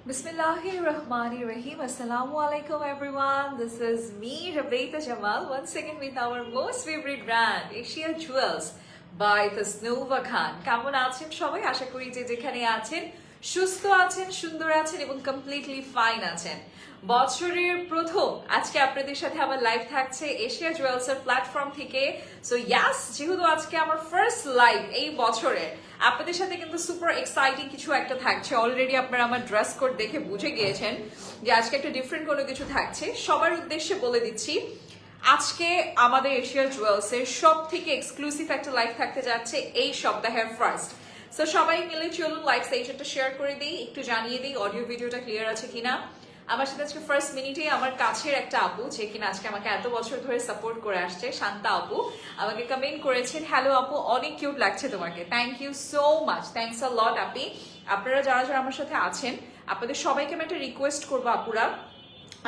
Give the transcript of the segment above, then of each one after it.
Bismillahirrahmanirrahim. Assalamu alaikum everyone. This is me, Rabeita Jamal, once again with our most favorite brand, Asia Jewels by Tasnova Khan. কেমন আছেন সবাই? আশা করি যে যেখানে আছেন সুস্থ আছেন, সুন্দর আছেন এবং কমপ্লিটলি ফাইন আছেন। বছরের প্রথম আজকে আপনাদের সাথে আমার লাইভ থাকছে এশিয়া জুয়েলস এর প্ল্যাটফর্ম থেকে। সো ইয়াস, যেহেতু আজকে আমার ফার্স্ট লাইভ এই বছরে, আপনাদের সাথে কিন্তু সুপার এক্সাইটিং কিছু একটা থাকছে। অলরেডি আপনারা আমার ড্রেস কোড দেখে বুঝে গিয়েছেন যে আজকে একটা ডিফারেন্ট কোনো কিছু থাকছে। সবার উদ্দেশ্যে বলে দিচ্ছি, আজকে আমাদের এশিয়া জুয়েলস এর সব থেকে এক্সক্লুসিভ একটা লাইভ থাকতে যাচ্ছে এই সপ্তাহের ফার্স্ট। সো সবাই মিলে চলুন লাইভ সেশনটা শেয়ার করে দিই, একটু জানিয়ে দিই অডিও ভিডিওটা ক্লিয়ার আছে কিনা। আমার সাথে আজকে ফার্স্ট মিনিটে আমার কাছের একটা আপু, যে কিনা আজকে আমাকে এত বছর ধরে সাপোর্ট করে আসছে, শান্তা আপু, আমাকে কমেন্ট করেছেন, হ্যালো আপু, অনেক কিউট লাগছে তোমাকে। Thank you so much, thanks a lot আপি। আপনারা যারা যারা আমার সাথে আছেন, আপনাদের সবাইকে আমি একটা রিকোয়েস্ট করবো আপুরা,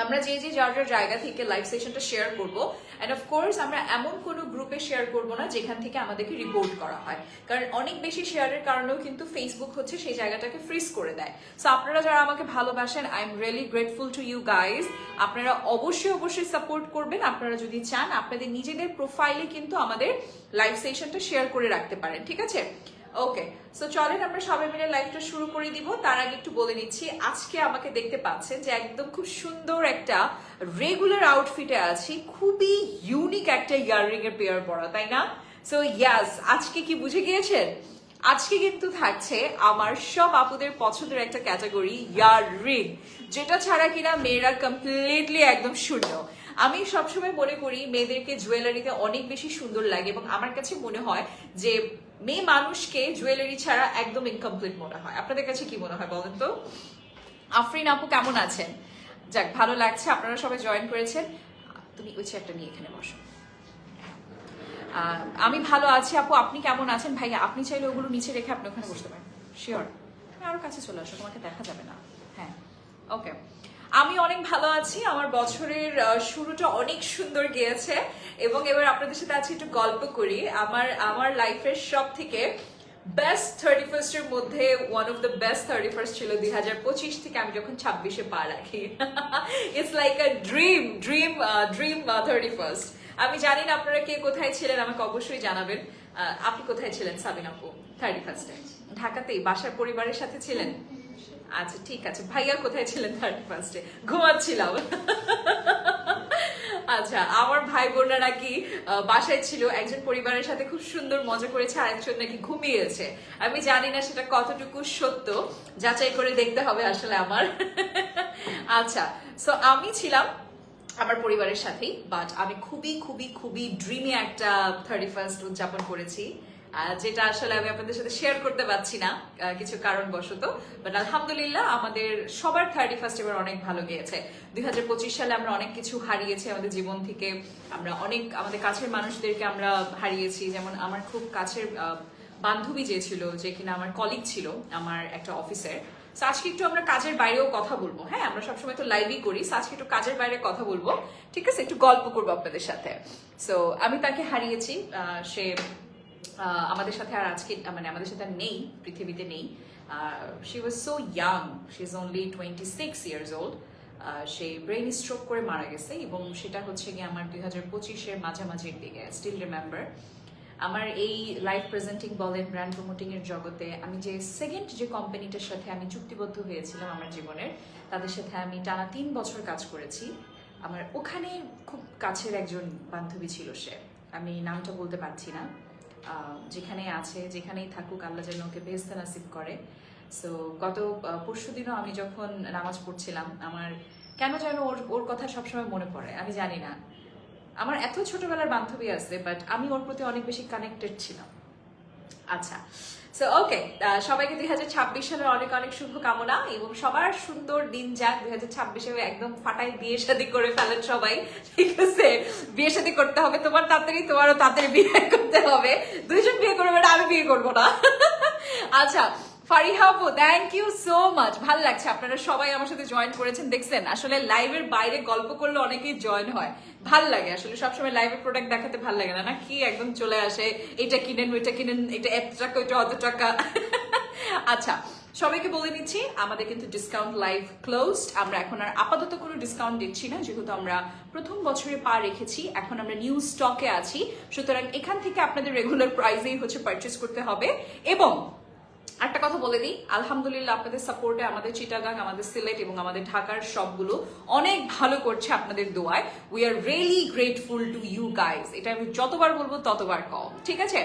আমরা যে যে যার যার জায়গা থেকে লাইভ সেশনটা শেয়ার করবো, অ্যান্ড অফকোর্স আমরা এমন কোনো গ্রুপে শেয়ার করবো না যেখান থেকে আমাদেরকে রিপোর্ট করা হয়, কারণ অনেক বেশি শেয়ারের কারণেও কিন্তু ফেসবুক হচ্ছে সেই জায়গাটাকে ফ্রিজ করে দেয়। সো আপনারা যারা আমাকে ভালোবাসেন, I am really grateful to you guys. আপনারা অবশ্যই অবশ্যই সাপোর্ট করবেন। আপনারা যদি চান আপনাদের নিজেদের প্রোফাইলে কিন্তু আমাদের লাইভ সেশনটা শেয়ার করে রাখতে পারেন, ঠিক আছে? ওকে, সো চলেন আমরা সবাই মিলে লাইভটা শুরু করে দিব। তার আগে একটু বলে নিচ্ছি, আজকে আমাকে দেখতে পাচ্ছেন যে একদম খুব সুন্দর একটা রেগুলার আউটফিটে আছি, খুবই ইউনিক একটা ইয়াররিং এর পেয়ার পরা, তাই না? সো ইয়াস, আজকে কি বুঝে গিয়েছেন? আজকে কিন্তু থাকছে আমার সব আপুদের পছন্দের একটা ক্যাটাগরি, ইয়াররিং, যেটা ছাড়া কিনা মেয়েরা কমপ্লিটলি একদম শূন্য। আমি সবসময় মনে করি মেয়েদেরকে জুয়েলারিতে অনেক বেশি সুন্দর লাগে, এবং আমার কাছে মনে হয় যে মেয়ে মানুষকে জুয়েলারি ছাড়া একদম ইনকমপ্লিট মনে হয়। আপনাদের কাছে কি মনে হয় বলেন তো? আফরিন আপু কেমন আছেন? যাক, ভালো লাগছে আপনারা সবাই জয়েন করেছেন। তুমি ওই চেয়ারটা নিয়ে এখানে বসো। আমি ভালো আছি আপু, আপনি কেমন আছেন? ভাইয়া আপনি চাইলে ওগুলো নিচে রেখে আপনি ওখানে বসতে পারেন। শিওর, তুমি আরো কাছে চলে আসো, তোমাকে দেখা যাবে না। হ্যাঁ, ওকে, আমি অনেক ভালো আছি। আমার বছরের শুরুটা অনেক সুন্দর গিয়েছে, এবং এবার আপনাদের সাথে আজকে একটু গল্প করি। আমার লাইফের সব থেকে বেস্ট 31st এর মধ্যে one of the best 31st ছিল 2025 থেকে আমি যখন 26-এ পা রাখি। It's like a dream 31st। আমি জানি না আপনারা কে কোথায় ছিলেন, আমাকে অবশ্যই জানাবেন। আপনি কোথায় ছিলেন সাবিনা আপু 31st-এ? ঢাকাতেই বাসার পরিবারের সাথে ছিলেন? আচ্ছা ঠিক আছে। ভাইয়া কোথায় ছিলেন 31st-এ? ঘুমাচ্ছিলাম। আচ্ছা, আমার ভাই বোনরা নাকি বাসায় ছিল, একজন পরিবারের সাথে খুব সুন্দর মজা করেছে, আরেকজন নাকি ঘুমিয়েছে। আমি জানি না সেটা কতটুকু সত্য, যাচাই করে দেখতে হবে আসলে আমার। আচ্ছা, সো আমি ছিলাম আমার পরিবারের সাথেই, বাট আমি খুবই খুবই খুবই ড্রিমি একটা 31st উদযাপন করেছি, যেটা আসলে আমি আপনাদের সাথে শেয়ার করতে পারছি না কিছু কারণবশত। বাট আলহামদুলিল্লাহ আমাদের সবার 31st এবার অনেক ভালো গিয়েছে। 2025 সালে আমরা অনেক কিছু হারিয়েছি আমাদের জীবন থেকে, আমরা অনেক আমাদের কাছের মানুষদেরকে আমরা হারিয়েছি। যেমন আমার খুব কাছের বান্ধবী যে ছিল, যে কিনা আমার কলিগ ছিল আমার একটা অফিসের। আজকে একটু আমরা কাজের বাইরেও কথা বলবো। হ্যাঁ, আমরা সবসময় তো লাইভই করি, আজকে একটু কাজের বাইরে কথা বলবো, ঠিক আছে? একটু গল্প করবো আপনাদের সাথে। সো আমি তাকে হারিয়েছি, সে আমাদের সাথে আর আজকে মানে আমাদের সাথে আর নেই, পৃথিবীতে নেই। She was so young, she is only 26 years old. Say brain stroke করে মারা গেছে, এবং সেটা হচ্ছে গিয়ে আমার 2025-এর মাঝামাঝির দিকে। স্টিল রিমেম্বার, আমার এই লাইভ প্রেজেন্টিং বলেন, ব্র্যান্ড প্রমোটিং এর জগতে আমি যে সেকেন্ড যে কোম্পানিটার সাথে আমি চুক্তিবদ্ধ হয়েছিলাম আমার জীবনের, তাদের সাথে আমি টানা 3 বছর কাজ করেছি। আমার ওখানে খুব কাছের একজন বান্ধবী ছিল, সে, আমি নামটা বলতে পারছি না, যেখানে আছে, যেখানেই থাকুক আল্লাহ যেন ওকে বেহেশতে নাসিব করে। সো গত পরশুদিনও আমি যখন নামাজ পড়ছিলাম, আমার কেন যেন ওর কথা সবসময় মনে পড়ে, আমি জানি না। আমার এত ছোটবেলার বান্ধবী আছে, বাট আমি ওর প্রতি অনেক বেশি কানেক্টেড ছিলাম। আচ্ছা, সো ওকে, সবাইকে 2026 সালের অনেক অনেক শুভকামনা, এবং সবার সুন্দর দিন যাক। 2026-এ একদম ফাটাই বিয়ে শাদী করে ফেলেন সবাই, ঠিক আছে? বিয়ে শাদী করতে হবে, তোমার তাড়াতাড়ি, তোমারও তাড়াতাড়ি বিয়ে করতে হবে। দুইজন বিয়ে করবে, আমি বিয়ে করবো না। আচ্ছা, ফারিহা আপু, থ্যাংক ইউ সো মাচ। ভালো লাগছে আপনারা সবাই আমার সাথে জয়েন করেছেন। দেখছেন, আসলে লাইভের বাইরে গল্প করলে অনেকেই জয়েন হয়, ভাল লাগে। আসলে সবসময় লাইভের প্রোডাক্ট দেখাতে ভাল লাগে না, না কি? একদম চলে আসে, এটা কিনেন, ওইটা কিনেন, এটা এত টাকা, ওইটা অত টাকা। আচ্ছা, সবাইকে বলে নিচ্ছি আমাদের কিন্তু ডিসকাউন্ট লাইভ ক্লোজড। আমরা এখন আর আপাতত কোনো ডিসকাউন্ট দিচ্ছি না, যেহেতু আমরা প্রথম বছরে পা রেখেছি। এখন আমরা নিউ স্টকে আছি, সুতরাং এখান থেকে আপনাদের রেগুলার প্রাইসেই হচ্ছে পারচেস করতে হবে। এবং একটা কথা বলে দিই, আলহামদুলিল্লাহ আপনাদের সাপোর্টে আমাদের চিটাগাং, আমাদের সিলেট এবং আমাদের ঢাকার সবগুলো অনেক ভালো করছে আপনাদের দোয়ায়। We are really grateful to you guys. এটা আমি যতবার বলবো ততবার কম, ঠিক আছে?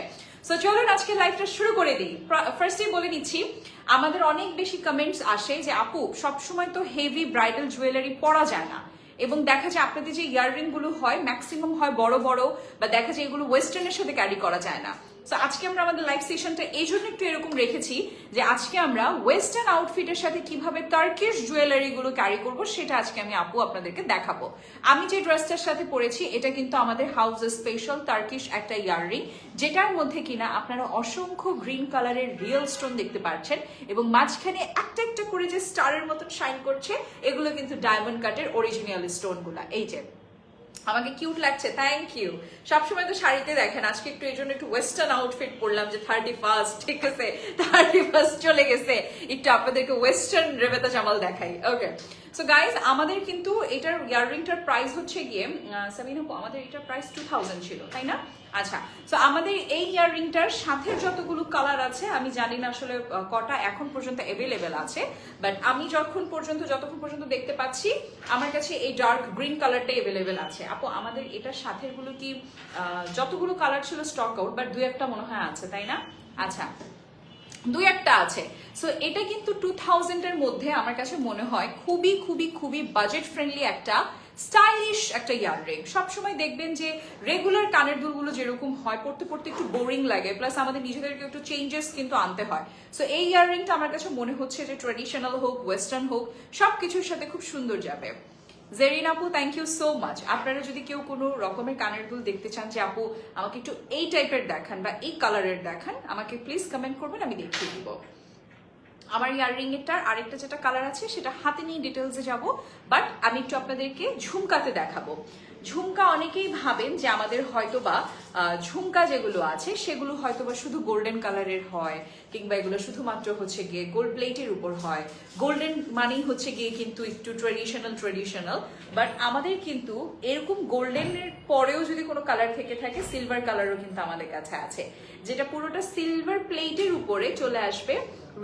সো চলুন আজকে লাইভটা শুরু করে দিই। ফার্স্টেই বলে নিচ্ছি, আমাদের অনেক বেশি কমেন্টস আসে যে আপু সবসময় তো হেভি ব্রাইডাল জুয়েলারি পরা যায় না, এবং দেখা যায় আপনাদের যে ইয়াররিং গুলো হয় ম্যাক্সিমাম হয় বড় বড়, বা দেখা যায় এগুলো ওয়েস্টার্নের সাথে ক্যারি করা যায় না। সো আজকে আমরা আমাদের লাইভ সেশনটা এই জন্য একটু এরকম রেখেছি যে আজকে আমরা ওয়েস্টার্ন আউটফিটের সাথে কিভাবে টার্কিশ জুয়েলারি গুলো ক্যারি করবো সেটা আজকে আমি আপু আপনাদেরকে দেখাবো। আমি যে ড্রেসটার সাথে পরেছি এটা কিন্তু আমাদের হাউস স্পেশাল টার্কিশ একটা ইয়াররিং, যেটার মধ্যে কিনা আপনারা অসংখ্য গ্রিন কালারের রিয়েল স্টোন দেখতে পাচ্ছেন, এবং মাঝখানে একটা একটা করে যে স্টারের মতন শাইন করছে এগুলো কিন্তু ডায়মন্ড কাটের অরিজিনাল স্টোন গুলা। এই যে আমাকে কিউট লাগছে, থ্যাংক ইউ। সবসময় তো শাড়িতে দেখেন, আজকে একটু এই জন্য একটু ওয়েস্টার্ন আউটফিট পরলাম যে 31st, ঠিক আছে? 31st চলে গেছে, একটু আপনাদেরকে ওয়েস্টার্ন রেবেতা জামাল দেখাই। ওকে, সো গাইজ আমাদের কিন্তু এটার ইয়াররিংটার প্রাইস হচ্ছে গিয়ে সাবিনা, আমাদের এটার প্রাইস 2000 ছিল, তাই না? আচ্ছা, সো আমাদের এই ইয়াররিংটার সাথে যতগুলো কালার আছে আমি জানি না আসলে কটা এখন পর্যন্ত অ্যাভেলেবেল আছে, বাট আমি যতক্ষণ পর্যন্ত দেখতে পাচ্ছি আমার কাছে এই ডার্ক গ্রিন কালারটা অ্যাভেলেবেল আছে। আপু আমাদের এটার সাথের গুলো কি যতগুলো কালার ছিল স্টক আউট, বাট 2-1টা মনে হয় আছে, তাই না? আচ্ছা, 2-1টা আছে। সো এটা কিন্তু 2000 এর মধ্যে আমার কাছে মনে হয় খুবই খুবই খুবই বাজেট ফ্রেন্ডলি একটা স্টাইলিশ একটা ইয়াররিং। সবসময় দেখবেন যে রেগুলার কানের দুলগুলো যেরকম হয় পড়তে পড়তে একটু বোরিং লাগে, প্লাস আমাদের নিজেদেরকে একটু চেঞ্জেস কিন্তু আনতে হয়। সো এই ইয়াররিংটা আমার কাছে মনে হচ্ছে যে ট্রেডিশনাল হোক ওয়েস্টার্ন হোক সবকিছুর সাথে খুব সুন্দর যাবে। জেরিন আপু, থ্যাংক ইউ সো মাচ। আপনারা যদি কেউ কোনো রকমের কানের দুল দেখতে চান যে আপু আমাকে একটু এই টাইপের দেখান বা এই কালারের দেখান, আমাকে প্লিজ কমেন্ট করবেন, আমি দেখিয়ে দিব। আমার ইয়াররিং এরটার আরেকটা যেটা কালার আছে সেটা হাতে নিয়ে ডিটেলসে যাব, বাট আমি একটু আপনাদেরকে ঝুমকাতে দেখাবো। ঝুমকা অনেকেই ভাবেন যে আমাদের হয়তোবা ঝুমকা যেগুলো আছে সেগুলো হয়তোবা শুধু গোল্ডেন কালারের হয়, কিংবা এগুলো শুধুমাত্র হচ্ছে গিয়ে গোল্ড প্লেটের উপর হয়। গোল্ডেন মানেই হচ্ছে গিয়ে কিন্তু একটু ট্রেডিশনাল, বাট আমাদের কিন্তু এরকম গোল্ডেনের পরেও যদি কোনো কালার থেকে থাকে সিলভার কালারও কিন্তু আমাদের কাছে আছে, যেটা পুরোটা সিলভার প্লেটের উপরে চলে আসবে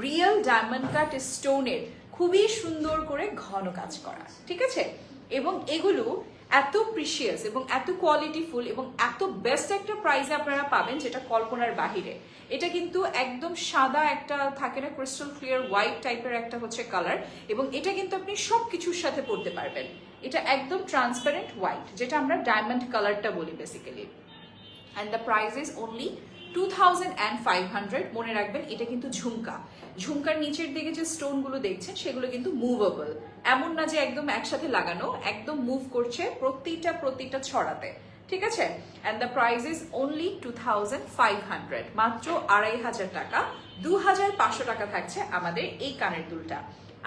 রিয়েল ডায়মন্ড কাট স্টোনের খুবই সুন্দর করে ঘন কাজ করা, ঠিক আছে? এবং এগুলো এত প্রিশিয়াস এবং এত কোয়ালিটিফুল এবং এত বেস্ট একটা প্রাইসে আপনারা পাবেন যেটা কল্পনার বাহিরে। এটা কিন্তু একদম সাদা একটা থাকে না, ক্রিস্টাল ক্লিয়ার হোয়াইট টাইপের একটা হচ্ছে কালার, এবং এটা কিন্তু আপনি সবকিছুর সাথে পরতে পারবেন। এটা একদম ট্রান্সপারেন্ট হোয়াইট, যেটা আমরা ডায়মন্ড কালারটা বলি basically, and the price is only 2500। মনে রাখবেন এটা কিন্তু ঝুমকা। ঝুমকার নিচের দিকে যে স্টোন গুলো দেখছেন সেগুলো কিন্তু মুভেবল, এমন না যে একদম একসাথে লাগানো, একদম মুভ করছে প্রতিটা ছড়াতে, ঠিক আছে? And the price is only 2500, মাত্র 2500 টাকা। 2500 টাকা থাকছে আমাদের এই কানের দুলটা।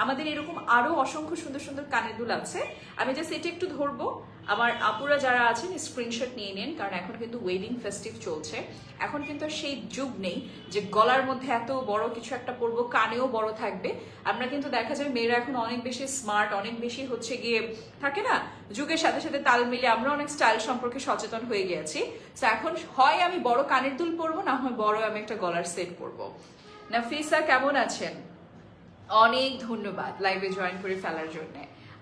আমাদের এরকম আরো অসংখ্য সুন্দর সুন্দর কানের দুল আছে, আমি জাস্ট এটা একটু ধরবো। আমার আপুরা যারা আছেন স্ক্রিনশট নিয়ে নেন, কারণ এখন কিন্তু ওয়েডিং ফেস্টিভ চলছে। এখন কিন্তু সেই যুগ নেই যে গলার মধ্যে এত বড় কিছু একটা পরবো, কানেও বড় থাকবে। আমরা কিন্তু দেখা যায় মেয়েরা এখন অনেক বেশি স্মার্ট, অনেক বেশি হচ্ছে গিয়ে থাকে না, যুগের সাথে সাথে তাল মিলিয়ে আমরা অনেক স্টাইল সম্পর্কে সচেতন হয়ে গেছি। তো এখন হয় আমি বড় কানের দুল পরবো, না হয় বড় আমি একটা গলার সেট পরবো। নাফিসা কেমন আছেন? অনেক ধন্যবাদ লাইভে জয়েন করে ফেলার জন্য।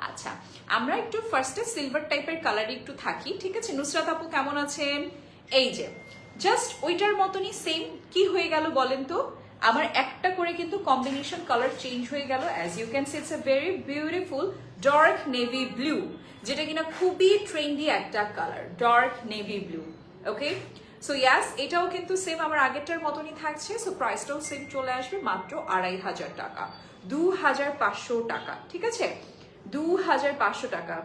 আচ্ছা, আমরা একটু ফার্স্টে সিলভার টাইপের কালারে একটু থাকি, ঠিক আছে? নুসরাত আপু কেমন আছেন? এই যে জাস্ট ওইটার মতনই সেম কি হয়ে গেল বলেন তো, আমার একটা করে কিন্তু কম্বিনেশন কালার চেঞ্জ হয়ে গেল। As you can see it's a very beautiful dark navy blue, যেটা কিনা খুবই ট্রেন্ডি একটা colour, dark navy blue. Okay, so yes, এটাও কিন্তু সেম আমার আগেরটার মতনই থাকছে। সো প্রাইসটাও সেম চলে আসবে মাত্র 2500 টাকা, 2500 টাকা, ঠিক আছে? 2500 টাকা।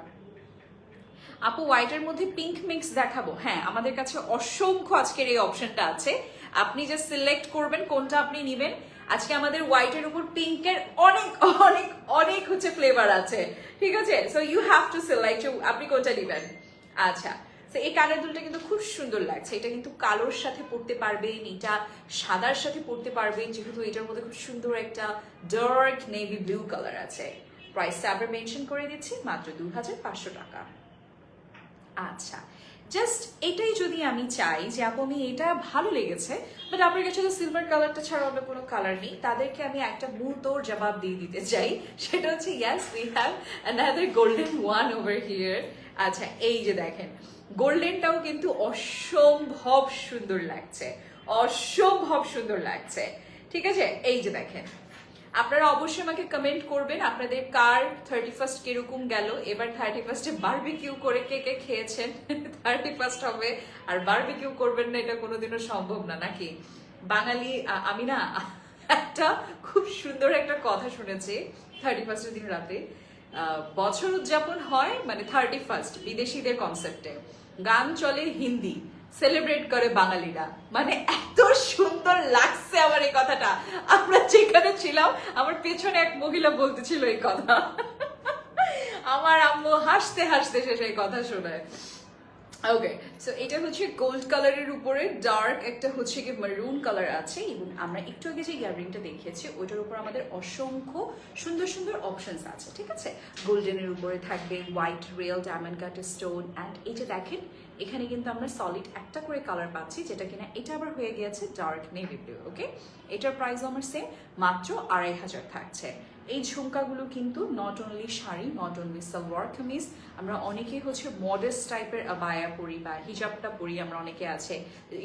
আপু হোয়াইটের মধ্যে পিঙ্ক মিক্স দেখাবো? হ্যাঁ, আমাদের কাছে অসংখ্য আজকের এই অপশনটা আছে, আপনি জাস্ট সিলেক্ট করবেন কোনটা আপনি নেবেন। আজকে আমাদের হোয়াইটের উপর পিঙ্কের অনেক অনেক অনেক হচ্ছে ফ্লেভার আছে, ঠিক আছে? So you have to select আপনি কোনটা নেবেন। আচ্ছা, তো এই কানের দুলটা কিন্তু খুব সুন্দর লাগছে, এটা কিন্তু কালোর সাথে পরতে পারবেন, এটা সাদার সাথে পরতে পারবেন, যেহেতু এটার মধ্যে খুব সুন্দর একটা ডার্ক নেভি ব্লু কালার আছে। প্রাইসটা আবার মেনশন করে দিচ্ছি, মাত্র 2500 টাকা। আচ্ছা, জাস্ট এটাই যদি আমি চাই যে আপু আমি এটা ভালো লেগেছে, বাট আপনার কাছে তো সিলভার কালারটা ছাড়া অন্য কোনো কালার নেই, তাদেরকে আমি একটা মুহূর্তর জবাব দিয়ে দিতে চাই, সেটা হচ্ছে yes we have another golden one over here. আচ্ছা, এই যে দেখেন গোল্ডেনটাও কিন্তু অসম্ভব সুন্দর লাগছে, অসম্ভব সুন্দর লাগছে। ঠিক আছে, এই যে দেখেন, আপনারা অবশ্যই আমাকে কমেন্ট করবেন আপনাদের কার 31st কিরকম গেল। এবার 31স্টে বারবিকিউ করে কে কে খেয়েছেন। 31st হবে আর বারবিকিউ করবেন না, এটা কোনোদিনও সম্ভব না নাকি বাঙালি। আমি না একটা খুব সুন্দর একটা কথা শুনেছি 31স্টের দিন রাতে, বছর উদযাপন হয় মানে 31st বিদেশিদের কনসেপ্টে, গান চলে হিন্দি, সেলিব্রেট করে বাঙালিরা। মানে এত সুন্দর লাগছে আমার এই কথাটা। আমরা যেখানে ছিলাম আমার পেছনে এক মহিলা বলতেছিল এই কথা, আমার আম্মু হাসতে হাসতে শেষ এই কথা শোনায়। ওকে, সো এটা হচ্ছে গোল্ড কালারের উপরে ডার্ক একটা হচ্ছে কি মারুন কালার আছে, এবং আমরা একটু আগে যে ইয়াররিংটা দেখিয়েছি ওইটার উপর আমাদের অসংখ্য সুন্দর সুন্দর অপশনস আছে। ঠিক আছে, গোল্ডেনের উপরে থাকবে white real diamond cut stone, and এটা দেখেন এখানে কিন্তু আমরা সলিড একটা করে কালার পাচ্ছি, যেটা কিনা এটা আবার হয়ে গিয়েছে ডার্ক নেভি ব্লু। ওকে, এটার প্রাইসও আমার সেম, মাত্র 2500 থাকছে। এই ঝুমকাগুলো কিন্তু not only sari, not only salwar kameez, আমরা অনেকেই হচ্ছে মডেস্ট টাইপের আবায়া পরি বা হিজাবটা পরি, আমরা অনেকে আছে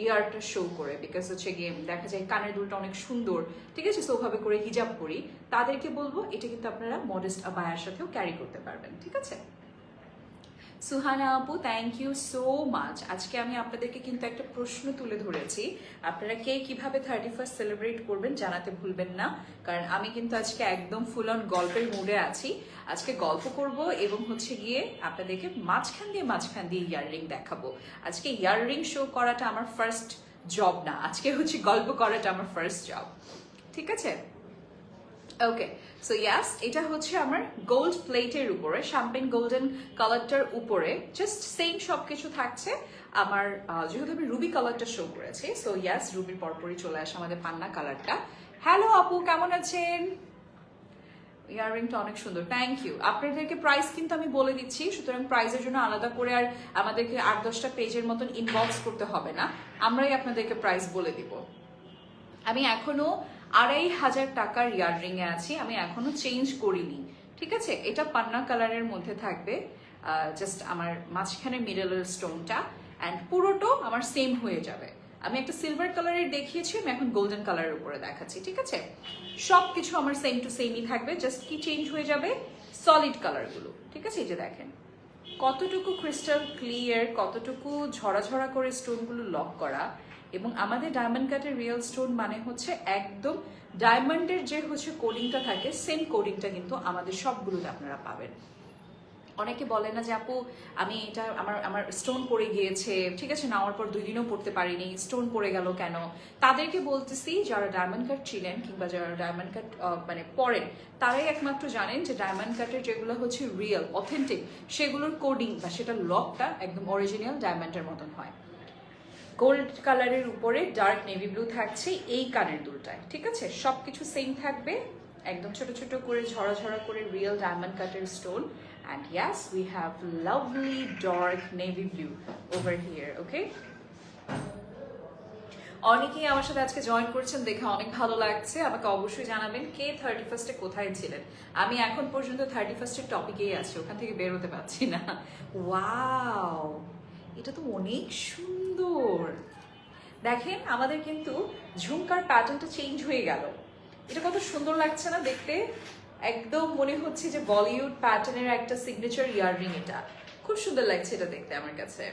ইয়ারটা শো করে, বিকজ হচ্ছে গিয়ে দেখা যায় কানের দুলটা অনেক সুন্দর। ঠিক আছে, সো ওভাবে করে হিজাব পরি, তাদেরকে বলবো এটা কিন্তু আপনারা মডেস্ট আবায়ার সাথেও ক্যারি করতে পারবেন। ঠিক আছে, সুহানা আপু থ্যাংক ইউ সো মাচ। আজকে আমি আপনাদেরকে কিন্তু একটা প্রশ্ন তুলে ধরেছি, আপনারা কে কিভাবে 31st সেলিব্রেট করবেন জানাতে ভুলবেন না, কারণ আমি কিন্তু আজকে একদম ফুল অন গল্পের মুডে আছি। আজকে গল্প করব এবং হচ্ছে গিয়ে আপনাদেরকে মাঝখান দিয়ে ইয়াররিং দেখাবো। আজকে ইয়াররিং শো করাটা আমার ফার্স্ট জব না, আজকে হচ্ছে গল্প করাটা আমার ফার্স্ট জব। ঠিক আছে, ওকে, সো ইয়াস এটা হচ্ছে আমার গোল্ড প্লেটের উপরে শ্যাম্পেন গোল্ডেন কালারটার উপরে জাস্ট সেম সবকিছু থাকছে আমার। যেহেতু আমি রুবি কালারটা শো করেছি, সো ইয়াস রুবির পরপরই চলে আসে আমাদের পান্না কালারটা। হ্যালো আপু, কেমন আছেন? ইয়াররিংটা অনেক সুন্দর, থ্যাংক ইউ। আপনাদেরকে প্রাইস কিন্তু আমি বলে দিচ্ছি, সুতরাং প্রাইসের জন্য আলাদা করে আর আমাদেরকে 8-10টা পেজের মতন ইনবক্স করতে হবে না, আমরাই আপনাদেরকে প্রাইস বলে দিব। আমি এখনো 2500 টাকার ইয়াররিং এ আছি, আমি এখনো চেঞ্জ করিনি। ঠিক আছে, এটা পান্না কালারের মধ্যে থাকবে, জাস্ট আমার মাঝখানে মিডলের স্টোনটা, অ্যান্ড পুরোটো আমার সেম হয়ে যাবে। আমি একটা সিলভার কালারের দেখিয়েছি, আমি এখন গোল্ডেন কালারের উপরে দেখাচ্ছি। ঠিক আছে, সবকিছু আমার সেম টু সেমই থাকবে, জাস্ট কি চেঞ্জ হয়ে যাবে সলিড কালারগুলো। ঠিক আছে, এই যে দেখেন কতটুকু ক্রিস্টাল ক্লিয়ার, কতটুকু ঝরা ঝরা করে স্টোনগুলো লক করা, এবং আমাদের ডায়মন্ড কাটের রিয়েল স্টোন মানে হচ্ছে একদম ডায়মন্ডের যে হচ্ছে কোডিংটা থাকে সেম কোডিংটা কিন্তু আমাদের সবগুলোতে আপনারা পাবেন। অনেকে বলে না যে আপু আমি এটা আমার স্টোন পড়ে গিয়েছে, ঠিক আছে নেওয়ার পর 2 দিনও পড়তে পারিনি, স্টোন পড়ে গেল কেন? তাদেরকে বলতেছি যারা ডায়মন্ড কাট ছিলেন কিংবা যারা ডায়মন্ড কাট মানে পড়েন, তারাই একমাত্র জানেন যে ডায়মন্ড কাটের যেগুলো হচ্ছে রিয়েল অথেন্টিক, সেগুলোর কোডিং বা সেটা লকটা একদম অরিজিনাল ডায়মন্ডের মতন হয়। গোল্ড কালারের উপরে ডার্ক নেভি ব্লু থাকছে এই কানের দুলটায়। ঠিক আছে, সবকিছু সেম থাকবে, একদম ছোট ছোট করে ঝরা ঝরা করে রিয়েল ডায়মন্ড কাটের stone, and yes we have lovely dark navy blue over here. Okay, অনেকেই আমার সাথে আজকে জয়েন করছেন, দেখে অনেক ভালো লাগছে। আমাকে অবশ্যই জানাবেন কে 31স্টে কোথায় ছিলেন। আমি এখন পর্যন্ত 31স্টের টপিকেই আছি, ওখান থেকে বের হতে পারছি না। ওয়াও, এটা তো অনেক সুন্দর। দেখেন আমাদের কিন্তু ঝুমকার প্যাটার্নটা চেঞ্জ হয়ে গেল, এটা কত সুন্দর লাগছে না দেখতে? একদম মনে হচ্ছে যে বলিউড প্যাটার্নের একটা সিগনেচার ইয়াররিং, এটা খুব সুন্দর লাগছে এটা দেখতে আমার কাছে।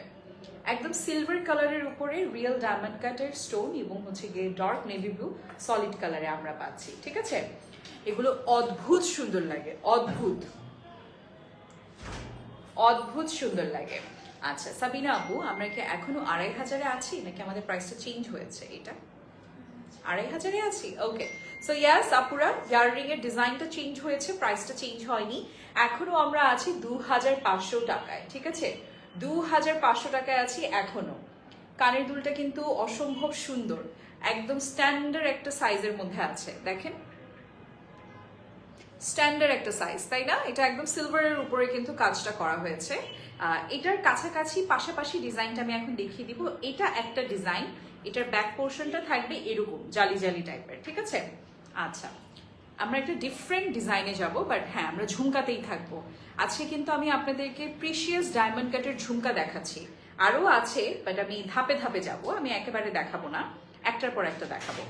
একদম সিলভার কালারের উপরে রিয়েল ডায়মন্ড কাটের স্টোন এবং হচ্ছে গিয়ে ডার্ক নেভি ব্লু সলিড কালারে আমরা পাচ্ছি। ঠিক আছে, এগুলো অদ্ভুত সুন্দর লাগে, অদ্ভুত অদ্ভুত সুন্দর লাগে। আচ্ছা সাবিনা আপু, আমরা কি এখনো 2500-এ আছি নাকি আমাদের প্রাইসটা চেঞ্জ হয়েছে? এটা 2500-এ আছি। ওকে, সো ইয়াস আপুরা, ইয়াররিং এর ডিজাইনটা চেঞ্জ হয়েছে, প্রাইসটা চেঞ্জ হয়নি, এখনো আমরা আছি 2500 টাকায়। ঠিক আছে, 2500 টাকায় আছি এখনো। কানের দুলটা কিন্তু অসম্ভব সুন্দর, একদম স্ট্যান্ডার্ড একটা সাইজের মধ্যে আছে, দেখেন স্ট্যান্ডার্ড একটা সাইজ, তাই না? এটা একদম সিলভারের উপরে কিন্তু কাজটা করা হয়েছে। এটার কাছাকাছি পাশাপাশি ডিজাইনটা আমি এখন দেখিয়ে দিব। এটা একটা ডিজাইন, এটার ব্যাক পোর্শনটা থাকবে এরকম জালি জালি টাইপের, ঠিক আছে? আচ্ছা, আমরা একটা ডিফারেন্ট ডিজাইনে যাব, বাট হ্যাঁ আমরা ঝুমকাতেই থাকবো। আজকে কিন্তু আমি আপনাদেরকে প্রিশিয়াস ডায়মন্ড কাটের ঝুমকা দেখাচ্ছি, আরও আছে, বাট আমি ধাপে ধাপে যাব, আমি একেবারে দেখাবো না, একটার পর একটা দেখাবো।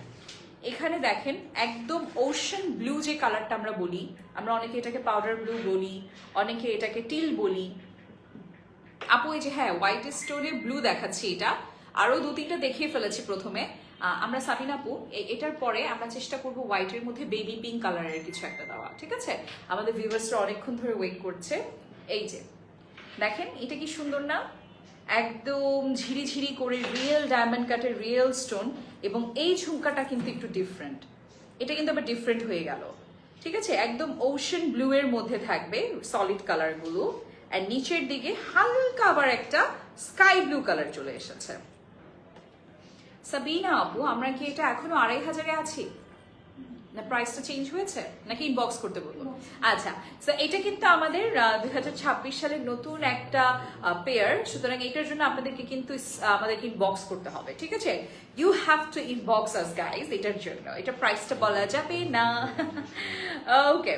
এখানে দেখেন একদম ওশান ব্লু যে কালারটা আমরা বলি, আমরা অনেকে এটাকে পাউডার ব্লু বলি, অনেকে এটাকে টিল বলি। আপু এই যে হ্যাঁ হোয়াইট স্টোনে ব্লু দেখাচ্ছি, এটা আরো 2-3টা দেখিয়ে ফেলেছি প্রথমে। আমরা সাবিনা আপু এটার পরে আমরা চেষ্টা করব হোয়াইটের মধ্যে বেবি পিঙ্ক কালারের কিছু একটা দেওয়া, ঠিক আছে? আমাদের ভিউয়ার্সরা অনেকক্ষণ ধরে ওয়েট করছে। এই যে দেখেন এটা কি সুন্দর না, একদম ঝিরিঝিরি করে রিয়েল ডায়মন্ড কাটের রিয়েল স্টোন, এবং এই ঝুমকাটা কিন্তু একটু ডিফারেন্ট, এটা কিন্তু আবার ডিফারেন্ট হয়ে গেল, ঠিক আছে? একদম ওশান ব্লু এর মধ্যে থাকবে সলিড কালারগুলো, আর নিচের দিকে হালকা আবার একটা স্কাই ব্লু কালার চলে এসেছে। সাবিনা আপু আমরা কি এটা এখনো 2500-এ আছি, না প্রাইসটা চেঞ্জ হয়েছে, নাকি ইনবক্স করতে বলবো? আচ্ছা, তো এটা কিন্তু আমাদের 2026 সালের নতুন একটা পেয়ার, সুতরাং এটার জন্য আপনাদেরকে কিন্তু আমাদেরকে ইনবক্স করতে হবে, ঠিক আছে? You have to inbox us guys এটার জন্য, এটা প্রাইসটা বলা যাবে না। ওকে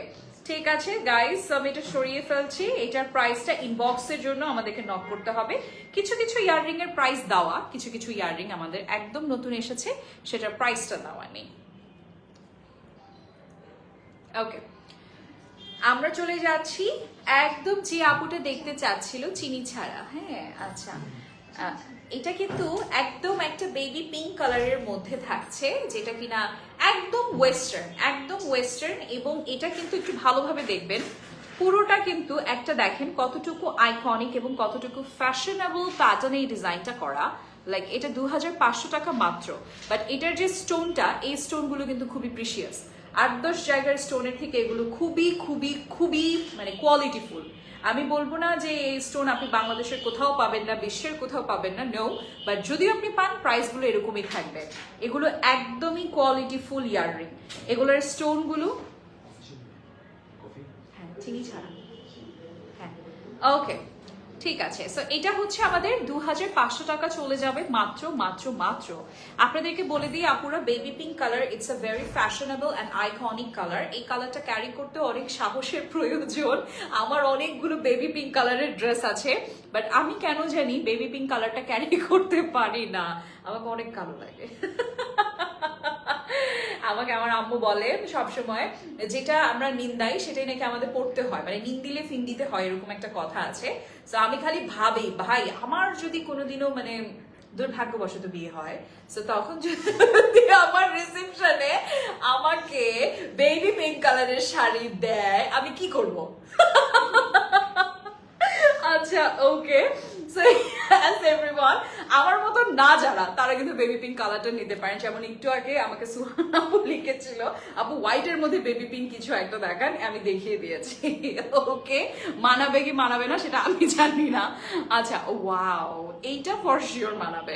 ঠিক আছে গাইজ, আমি এটা সরিয়ে ফেলছি, এটার প্রাইসটা ইনবক্সের জন্য আমাদেরকে নক করতে হবে। কিছু কিছু ইয়াররিং এর প্রাইস দেওয়া, কিছু কিছু ইয়াররিং আমাদের একদম নতুন এসেছে, সেটার প্রাইসটা দেওয়া নেই। ওকে, আমরা চলে যাচ্ছি একদম যে আপুটা দেখতে চাচ্ছিল চিনি ছাড়া। হ্যাঁ আচ্ছা, এটা কিন্তু একদম একটা বেবি পিঙ্ক কালারের মধ্যে থাকছে, যেটা কিনা একদম ওয়েস্টার্ন, একদম ওয়েস্টার্ন, এবং এটা কিন্তু একটু ভালোভাবে দেখবেন পুরোটা কিন্তু একটা, দেখেন কতটুকু আইকনিক এবং কতটুকু ফ্যাশনেবল প্যাটার্নে এই ডিজাইনটা করা। লাইক এটা 2500 টাকা মাত্র, বাট এটার যে স্টোনটা, এই স্টোনগুলো কিন্তু খুবই প্রিশিয়াস। 8-10 জায়গার স্টোনের থেকে এগুলো খুবই খুবই খুবই মানে কোয়ালিটিফুল। আমি বলবো না যে এই স্টোন আপনি বাংলাদেশের কোথাও পাবেন না, বিশ্বের কোথাও পাবেন না, নো, বাট যদি আপনি পান প্রাইসগুলো এরকমই থাকবে। এগুলো একদমই কোয়ালিটিফুল ইয়াররিং, এগুলোর স্টোনগুলো হ্যাঁ চিনি ছাড়া। হ্যাঁ ওকে ঠিক আছে, সো এটা হচ্ছে আমাদের 2500 টাকা চলে যাবে মাত্র মাত্র মাত্র। আপনাদেরকে বলে দিই আপুরা, baby pink colour, it's a very fashionable and iconic colour. এই কালারটা ক্যারি করতে অনেক সাহসের প্রয়োজন। আমার অনেকগুলো বেবি পিঙ্ক কালারের ড্রেস আছে, বাট আমি কেন জানি বেবি পিঙ্ক কালারটা ক্যারি করতে পারি না, আমাকে অনেক কালো লাগে। আমাকে আমার আম্মু বলে সবসময়, যেটা আমরা নিন্দাই সেটাই নাকি আমাদের পড়তে হয়, মানে নিন্দিলে ফিন্দিতে হয়, এরকম একটা কথা আছে। তো আমি খালি ভাবি ভাই আমার যদি কোনোদিনও মানে দুর্ভাগ্যবশত বিয়ে হয়, তো তখন যদি আমার রিসেপশনে আমাকে বেবি পিঙ্ক কালারের শাড়ি দেয় আমি কি করব? আচ্ছা ওকে, আমার মতো না যারা, তারা কিন্তু বেবি পিঙ্ক কালারটা নিতে পারেন। যেমন একটু আগে আমাকে সুহানা আপু লিখেছিল, আপু হোয়াইটের মধ্যে বেবি পিঙ্ক কিছু একটা দেখান, আমি দেখিয়ে দিয়েছি। ওকে, মানাবে কি মানাবে না সেটা আমি জানি না। আচ্ছা ওয়াও, এইটা ফর শিওর মানাবে,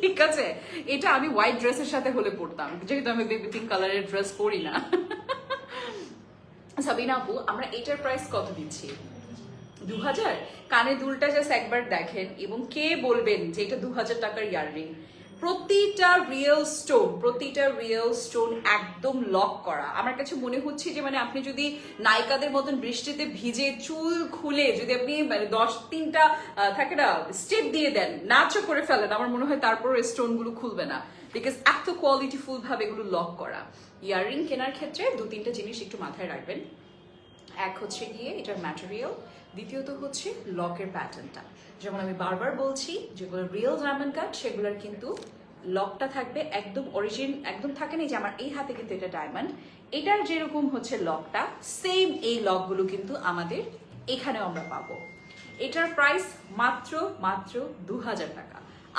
ঠিক আছে? এটা আমি হোয়াইট ড্রেসের সাথে হলে পরতাম, যেহেতু আমি বেবি পিঙ্ক কালারের ড্রেস পরি না। সাবিনা আপু আমরা এটার প্রাইস কত দিচ্ছি? 2000। কানে দুলটা জাস্ট একবার দেখেন, এবং কে বলবেন যে এটা 2000 টাকার ইয়াররিং? প্রতিটা রিয়েল স্টোন, প্রতিটা রিয়েল স্টোন একদম লক করা। আমার কাছে মনে হচ্ছে যে মানে আপনি যদি নায়িকাদের মতন বৃষ্টিতে ভিজে চুল খুলে যদি আপনি মানে 10-3টা থাকে না স্টেপ দিয়ে দেন, নাচও করে ফেলেন, আমার মনে হয় তারপর স্টোনগুলো খুলবে না, বিকজ এত কোয়ালিটিফুল ভাবে এগুলো লক করা। ইয়াররিং কেনার ক্ষেত্রে 2-3টা জিনিস একটু মাথায় রাখবেন। এক হচ্ছে গিয়ে এটার ম্যাটেরিয়াল, দ্বিতীয়ত হচ্ছে লকের প্যাটার্নটা। যেমন আমি বারবার বলছি, যেগুলো রিয়েল ডায়মন্ড কাট সেগুলোর কিন্তু লকটা থাকবে একদম অরিজিন, একদম থাকে না যে আমার এই হাতে কিন্তু এটা ডায়মন্ড, এটার যেরকম হচ্ছে লকটা সেম এই লকগুলো কিন্তু আমাদের এখানেও আমরা পাবো। এটার প্রাইস মাত্র মাত্র 2000 টাকা,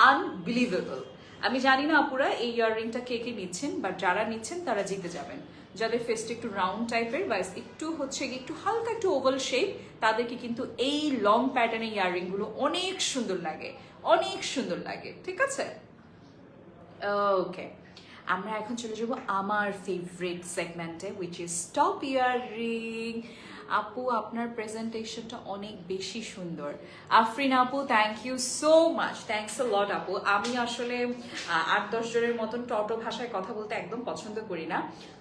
আনবিলিভেবল। আমি জানি না আপুরা এই ইয়াররিংটা কে কে নিচ্ছেন, বাট যারা নিচ্ছেন তারা জিতে যাবেন। যাদের ফেসটা একটু রাউন্ড টাইপের বা একটু হচ্ছে গিয়ে একটু হালকা একটু ওভাল শেপ, তাদেরকে কিন্তু এই লং প্যাটার্নের ইয়াররিংগুলো অনেক সুন্দর লাগে, অনেক সুন্দর লাগে। ঠিক আছে, ওকে, আমরা এখন চলে যাবো আমার ফেভারিট সেগমেন্টে, উইচ ইজ টপ ইয়াররিং। আপু আপনার প্রেজেন্টেশনটা অনেক বেশি সুন্দর। আফরিন আপু, thank you so much, thanks a lot আপু। আমি আসলে 8-10 জনের মতন টটো ভাষায় কথা বলতে একদম পছন্দ করি না।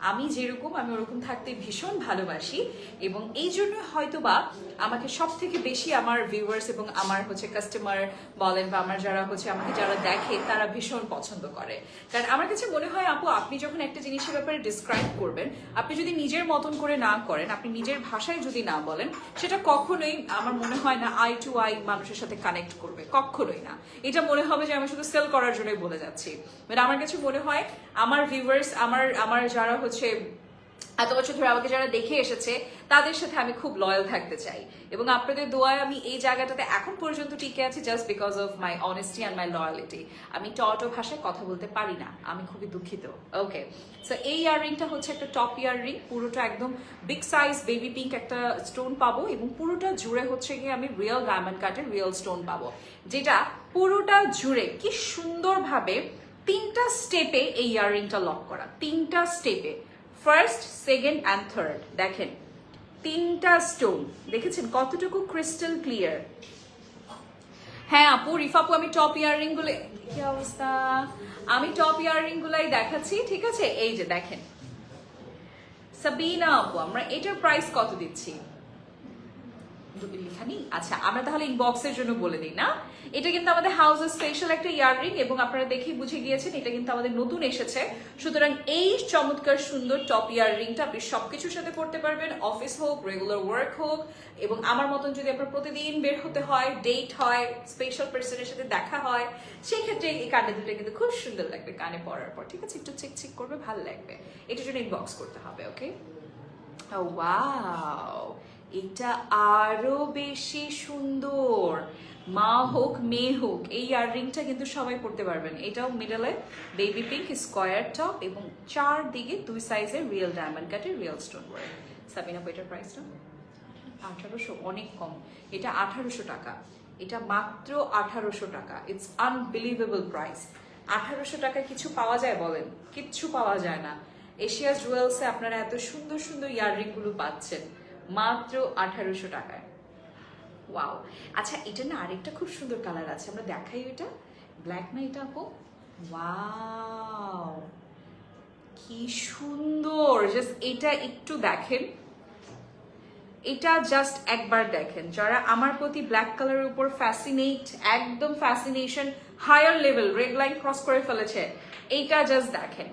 আমি যেরকম আমি ওরকম থাকতে ভীষণ ভালোবাসি, এবং এই জন্য হয়তোবা আমাকে সব থেকে বেশি আমার ভিউয়ার্স এবং আমার হচ্ছে কাস্টমার বলেন বা আমার যারা হচ্ছে আমাকে যারা দেখে তারা ভীষণ পছন্দ করে। কারণ আমার কাছে মনে হয় আপু, আপনি যখন একটা জিনিসের ব্যাপারে ডিসক্রাইব করবেন, আপনি যদি নিজের মতন করে না করেন, আপনি নিজের ভাষায় যদি না বলেন, সেটা কখনোই আমার মনে হয় না আই টু আই মানুষের সাথে কানেক্ট করবে, কখনোই না। এটা মনে হবে যে আমি শুধু সেল করার জন্যই বলে যাচ্ছি। বাট আমার কাছে মনে হয় আমার ভিউয়ার্স, আমার যারা হচ্ছে এত বছর ধরে আমাকে যারা দেখে এসেছে, তাদের সাথে আমি খুব লয়াল থাকতে চাই, এবং আপনাদের দোয়ায় আমি এই জায়গাটাতে এখন পর্যন্ত টিকে আছি just because of my honesty and my loyalty. আমি টটো ভাষায় কথা বলতে পারি না, আমি খুবই দুঃখিত। ওকে, সো এই ইয়াররিংটা হচ্ছে একটা টপ ইয়াররিং, পুরোটা একদম বিগ সাইজ বেবি পিঙ্ক একটা স্টোন পাবো, এবং পুরোটা জুড়ে হচ্ছে গিয়ে আমি রিয়েল ডায়মন্ড কাটের রিয়েল স্টোন পাবো, যেটা পুরোটা জুড়ে কি সুন্দরভাবে 3টা স্টেপে এই ইয়াররিংটা লক করা, 3টা স্টেপে, ফার্স্ট, সেকেন্ড অ্যান্ড থার্ড। দেখেন 3টা স্টোন, দেখেছেন কতটুকু ক্রিস্টাল ক্লিয়ার। হ্যাঁ আপু, রিফাপু, আমি টপ ইয়াররিং গুলো, কি অবস্থা, আমি টপ ইয়াররিং গুলাই দেখাচ্ছি। ঠিক আছে, এই যে দেখেন সাবিনা আপু, আমরা এটার প্রাইস কত দিচ্ছি লেখানি? আচ্ছা, আমরা তাহলে ইনবক্সের জন্য বলে দিই না। এটা কিন্তু আমাদের হাউসের স্পেশাল একটা ইয়াররিং, এবং আপনারা দেখেই বুঝে গিয়েছেন এটা কিন্তু আমাদের নতুন এসেছে। সুতরাং এই চমৎকার সুন্দর টপ ইয়াররিংটা আপনি সবকিছুর সাথে করতে পারবেন, অফিস হোক, রেগুলার ওয়ার্ক হোক, এবং আমার মতন যদি আপনার প্রতিদিন বের হতে হয়, ডেট হয়, স্পেশাল পার্সনের সাথে দেখা হয়, সেই ক্ষেত্রে এই কানে দুটো কিন্তু খুব সুন্দর লাগবে কানে পরার পর। ঠিক আছে, একটু চিকচিক করবে, ভালো লাগবে। এটার জন্য ইনবক্স করতে হবে। ওকে, ওয়াও, এটা আরো বেশি সুন্দর। মা হোক মেয়ে হোক, এই ইয়াররিংটা কিন্তু সবাই পড়তে পারবেন। এটাও মিডলে বেবি পিঙ্ক স্কোয়ার টপ, এবং 4 দিকে 2 সাইজের রিয়েল ডায়মন্ড কাটের রিয়েল স্টোন ওয়ার্ক। সাবিনা, এটার প্রাইসটা 1800, অনেক কম। এটা 1800 টাকা, এটা মাত্র 1800 টাকা। It's unbelievable price. 1800 টাকায় কিছু পাওয়া যায় বলেন? কিচ্ছু পাওয়া যায় না। এশিয়া জুয়েলসে আপনারা এত সুন্দর সুন্দর ইয়াররিং গুলো পাচ্ছেন মাত্র 1800 টাকায়। ওয়াও, আচ্ছা, এটা না আরেকটা খুব সুন্দর কালার আছে, আমরা দেখাই। এটা ব্ল্যাক না এটা আপু? ওয়াও, কি সুন্দর, জাস্ট এটা একটু দেখেন, এটা জাস্ট একবার দেখেন। যারা আমার প্রতি ব্ল্যাক কালারের উপর ফ্যাসিনেট, একদম fascination higher level, red line cross করে ফেলেছে, এইটা জাস্ট দেখেন।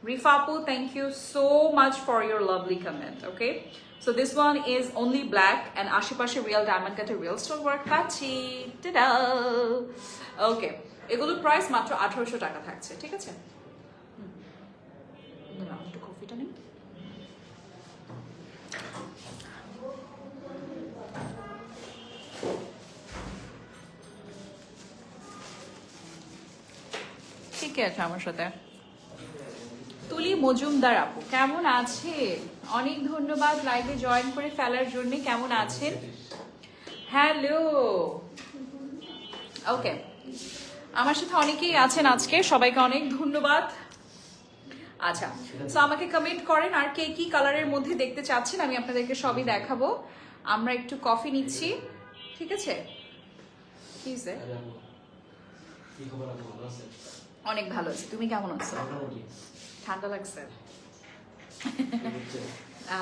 Rifapu, thank you so much for your lovely comment. Okay, so this one is only black and ashepashe real diamond cut real stone work pachi. Ta-da! Okay, এগুলো price মাত্র 1800 টাকা থাকছে। ঠিক আছে, না একটু কফিটা নেই। ঠিক আছে, আমার সাথে তুলি মজুমদার আপু কেমন আছে? অনেক ধন্যবাদ লাইভে জয়েন করে ফেলার জন্য। কেমন আছেন? হ্যালো, ওকে, আমার সাথে অনেকেই আছেন আজকে, সবাইকে অনেক ধন্যবাদ। আচ্ছা, তো আমাকে কমেন্ট করেন আর কে কি কালারের মধ্যে দেখতে চাচ্ছেন, আমি আপনাদেরকে সবই দেখাবো। আমরা একটু কফি নিচ্ছি। ঠিক আছে, কি যে অনেক ভালো আছি, তুমি কেমন আছো? ঠান্ডা লাগছে?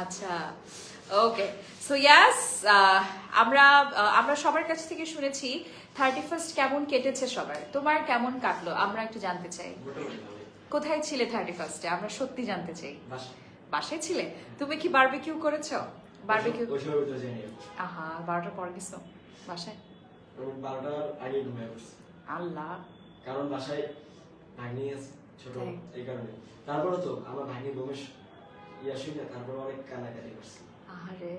আচ্ছা, ওকে, সো ইয়াস, আমরা সবার কাছ থেকে শুনেছি 31st কেমন কেটেছে সবার। তোমার কেমন কাটলো আমরা একটু জানতে চাই। কোথায় ছিলে 31st-এ? আমরা সত্যি জানতে চাই। বাসায় ছিলে? তুমি কি বারবিকিউ করেছো? বারবিকিউ? আহা, 12টার পর গেছো বাসায়? 12টার আগে ঘুমিয়ে পড়ছি। আল্লাহ, কারণ বাসায় ভাগ্নি আছে ছোট, এই কারণে। তারপরে তো আমার ভাগ্নি ঘুমের শুনে তারপর অনেক কান্নাকাটি করছে। আরে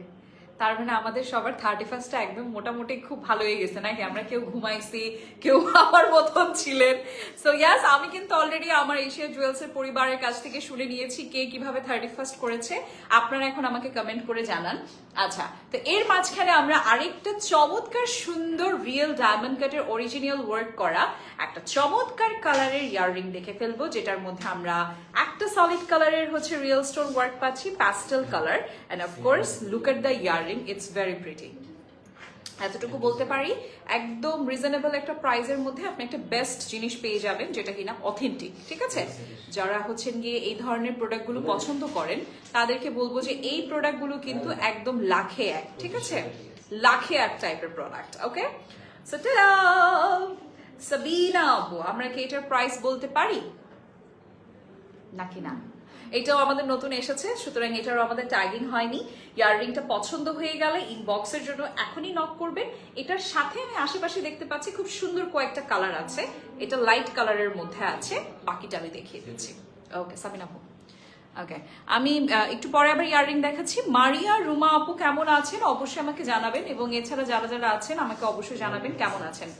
তার মানে আমাদের সবার 31st একদম মোটামুটি খুব ভালো হয়ে গেছে নাকি? আমরা কেউ ঘুমাইছি, কেউ আমার মতন ছিলেন। সো ইয়াস, আমি কিন্তু অলরেডি আমার এশিয়া জুয়েলস এর পরিবারের কাছ থেকে শুনে নিয়েছি কে কিভাবে 31st করেছে। আপনারা এখন আমাকে কমেন্ট করে জানান। আচ্ছা, তো এর মাঝখানে আমরা আরেকটা চমৎকার সুন্দর রিয়েল ডায়মন্ড কাটের অরিজিনাল ওয়ার্ক করা একটা চমৎকার কালারের ইয়াররিং দেখে ফেলবো, যেটার মধ্যে আমরা একটা সলিড কালারের হচ্ছে রিয়েল স্টোন ওয়ার্ক পাচ্ছি, pastel colour, end of course look at the earring, it's very pretty. এতটুকু বলতে পারি, একদম রিজনেবল একটা প্রাইসের মধ্যে আপনি একটা বেস্ট জিনিস পেয়ে যাবেন, যেটা কিনা অথেন্টিক। ঠিক আছে, যারা হচ্ছেন গিয়ে এই ধরনের প্রোডাক্টগুলো পছন্দ করেন তাদেরকে বলবো যে এই প্রোডাক্টগুলো কিন্তু একদম লাখে এক। ঠিক আছে, লাখে এক টাইপের প্রোডাক্ট। ওকে, সো টাটা সাবিনা আপু, আমরা কি এটার প্রাইস বলতে পারি নাকি না? এটাও আমাদের নতুন এসেছে, সুতরাং এটারও আমাদের ট্যাগিং হয়নি। ইয়াররিংটা পছন্দ হয়ে গেলে ইনবক্সের জন্য এখনই নক করবেন। এটার সাথে আমি আশেপাশে দেখতে পাচ্ছি খুব সুন্দর কয়েকটা কালার আছে, এটা লাইট কালারের মধ্যে আছে, বাকিটা আমি দেখিয়ে দিচ্ছি। ওকে সাবিনা আপু, ওকে আমি একটু পরে আবার ইয়াররিং দেখাচ্ছি। মারিয়া রুমা আপু কেমন আছেন অবশ্যই আমাকে জানাবেন, এবং এছাড়া যারা যারা আছেন আমাকে অবশ্যই জানাবেন কেমন আছেন।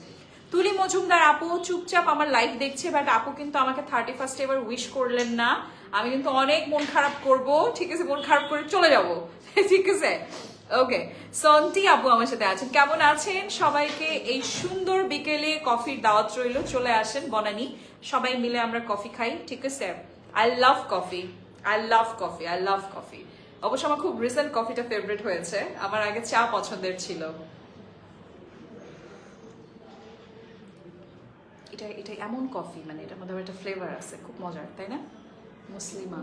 তুলি মজুমদার আপু চুপচাপ আমার লাইভ দেখছে, বাট আপু কিন্তু আমাকে 31st এবার উইশ করলেন না। আমি কিন্তু অনেক মন খারাপ করব। ঠিক আছে, মন খারাপ করে চলে যাব। ঠিক আছে, ওকে। সন্টি আপু আমার সাথে আছেন, কেমন আছেন? সবাইকে এই সুন্দর বিকেলে কফির দাওয়াত রইল, চলে আসেন বনানি, সবাই মিলে আমরা কফি খাই। ঠিক আছে, I love coffee, I love coffee, I love coffee. অবশ্য আমার খুব রিসেন্ট কফিটা ফেভারিট হয়েছে, আমার আগে চা পছন্দের ছিল। এটা এটা এমন কফি, মানে এটার মধ্যে একটা ফ্লেভার আছে, খুব মজার, তাই না? মুসলিমা,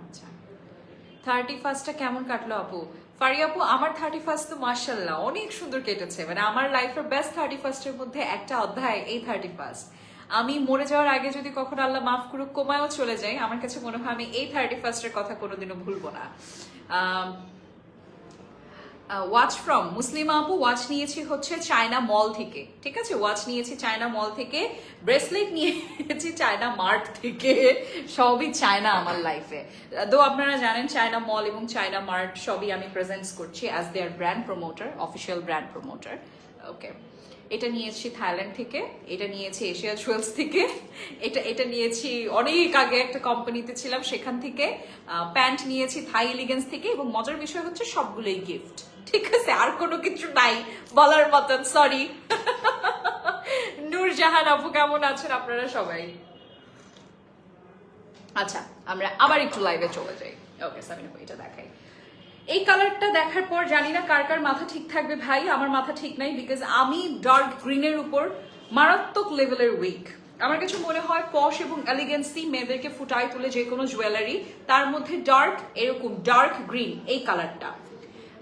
আচ্ছা। 31st কেমন কাটলো আপু? ফারি আপু, আমার 31st তো মাশাআল্লাহ অনেক সুন্দর কেটেছে, মানে আমার লাইফের বেস্ট 31st এর মধ্যে একটা অধ্যায় এই 31st। আমি মরে যাওয়ার আগে যদি কখনো আল্লাহ মাফ করুক কোমায়ও চলে যাই, আমার কাছে মনে হয় আমি এই 31st এর কথা কোনোদিনও ভুলবো না। ওয়াচ ফ্রম মুসলিমা আপু, ওয়াচ নিয়েছি হচ্ছে চায়না মল থেকে। ঠিক আছে, ওয়াচ নিয়েছি চায়না মল থেকে, ব্রেসলেট নিয়েছি চায়না মার্ট থেকে, সবই চায়না আমার লাইফে। তো আপনারা জানেন চায়না মল এবং চায়না মার্ট সবই আমি প্রেজেন্টস করছি as their brand promoter, official brand promoter. Okay, এটা নিয়েছি থাইল্যান্ড থেকে, এটা নিয়েছি এশিয়া জুয়েলস থেকে, এটা নিয়েছি অনেক আগে একটা কোম্পানিতে ছিলাম সেখান থেকে, প্যান্ট নিয়েছি থাই এলিগেন্স থেকে, এবং মজার বিষয় হচ্ছে সবগুলোই গিফট। ঠিক আছে, আর কোনো কিছু নাই বলার মতন, সরি। নূরজাহান আপু কেমন আছেন আপনারা সবাই? আচ্ছা, আমরা আবার একটু লাইভে চলে যাই। ওকে সাবিনা আপু, এটা দেখাই। এই কালারটা দেখার পর জানি না কার কার মাথা ঠিক থাকবে ভাই, আমার মাথা ঠিক নাই, বিকজ আমি ডার্ক গ্রিনের উপর মারাত্মক লেভেলের উইক। আমার কাছে মনে হয় পশ এবং এলিগেন্সি মেয়েদেরকে ফুটায় তুলে যে কোনো জুয়েলারি, তার মধ্যে ডার্ক, এরকম ডার্ক গ্রিন এই কালারটা।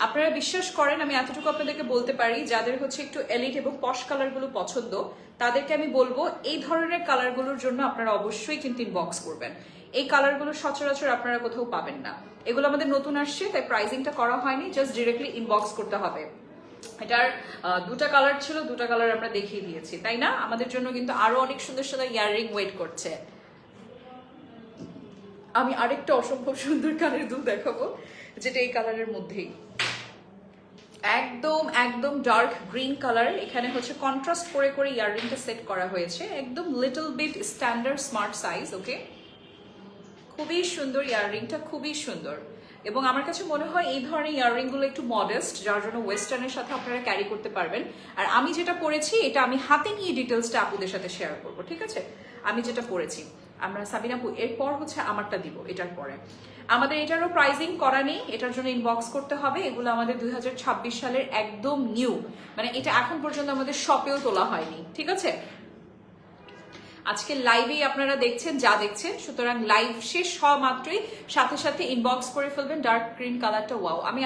আপনারা বিশ্বাস করেন, আমি এতটুকু আপনাদেরকে বলতে পারি, যাদের হচ্ছে একটু এলিট এবং পশ কালারগুলো পছন্দ তাদেরকে আমি বলবো এই ধরনের কালারগুলোর জন্য আপনারা অবশ্যই কিন্তু ইনবক্স করবেন। এই কালারগুলো সচরাচর আপনারা কোথাও পাবেন না, এগুলো আমাদের নতুন আসছে, তাই প্রাইসিংটা করা হয়নি, জাস্ট ডিরেক্টলি ইনবক্স করতে হবে। এটার দুটা কালার ছিল, দুটা কালার আমরা দেখিয়ে দিয়েছি, তাই না? আমাদের জন্য কিন্তু আরো অনেক সুন্দর সুন্দর ইয়াররিং ওয়েট করছে। আমি আরেকটা অসম্ভব সুন্দর কানের দুল দেখাবো, যেটা এই কালারের মধ্যেই, একদম একদম ডার্ক গ্রিন কালার। এখানে হচ্ছে কন্ট্রাস্ট করে করে ইয়াররিংটা সেট করা হয়েছে, একদম little bit standard smart size. Okay, খুবই সুন্দর ইয়াররিংটা, খুবই সুন্দর। এবং আমার কাছে মনে হয় এই ধরনের ইয়াররিংগুলো একটু মডেস্ট, যার জন্য ওয়েস্টার্নের সাথে আপনারা ক্যারি করতে পারবেন। আর আমি যেটা পরেছি এটা আমি হাতে নিয়ে ডিটেলসটা আপুদের সাথে শেয়ার করবো। ঠিক আছে, আমি যেটা পরেছি, আমরা সাবিনা আপু এরপর হচ্ছে আমারটা দিব, এটার পরে আমাদের এটারও প্রাইজিং করা নেই, এটার জন্য ইনবক্স করতে হবে। এগুলো আমাদের 2026 সালের একদম নিউ, মানে এটা এখন পর্যন্ত আমাদের শপেও তোলা হয়নি। ঠিক আছে, আজকে লাইভেই আপনারা দেখছেন যা দেখছেন, সুতরাং লাইভ শেষ হওয়া মাত্রই সাথে সাথে ইনবক্স করে ফেলবেন ডার্ক গ্রিন কালারটা। ওয়াও, আমি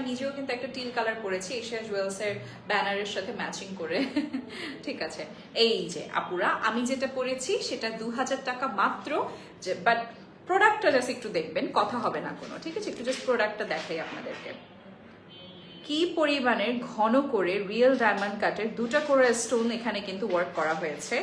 নিজেও কিন্তু একটা টিল কালার পরেছি এশিয়া জুয়েলস এর ব্যানারের সাথে ম্যাচিং করে। ঠিক আছে, এই যে আপুরা আমি যেটা পরেছি সেটা 2000 টাকা মাত্র, বাট প্রোডাক্টটা জাস্ট একটু দেখবেন, কথা হবে না কোনো। ঠিক আছে, একটু জাস্ট প্রোডাক্টটা দেখাই আপনাদেরকে। কি পরিমাণের ঘন করে রিয়েল ডায়মন্ড কাটের দুটা করে স্টোন এখানে কিন্তু ওয়ার্ক করা হয়েছে।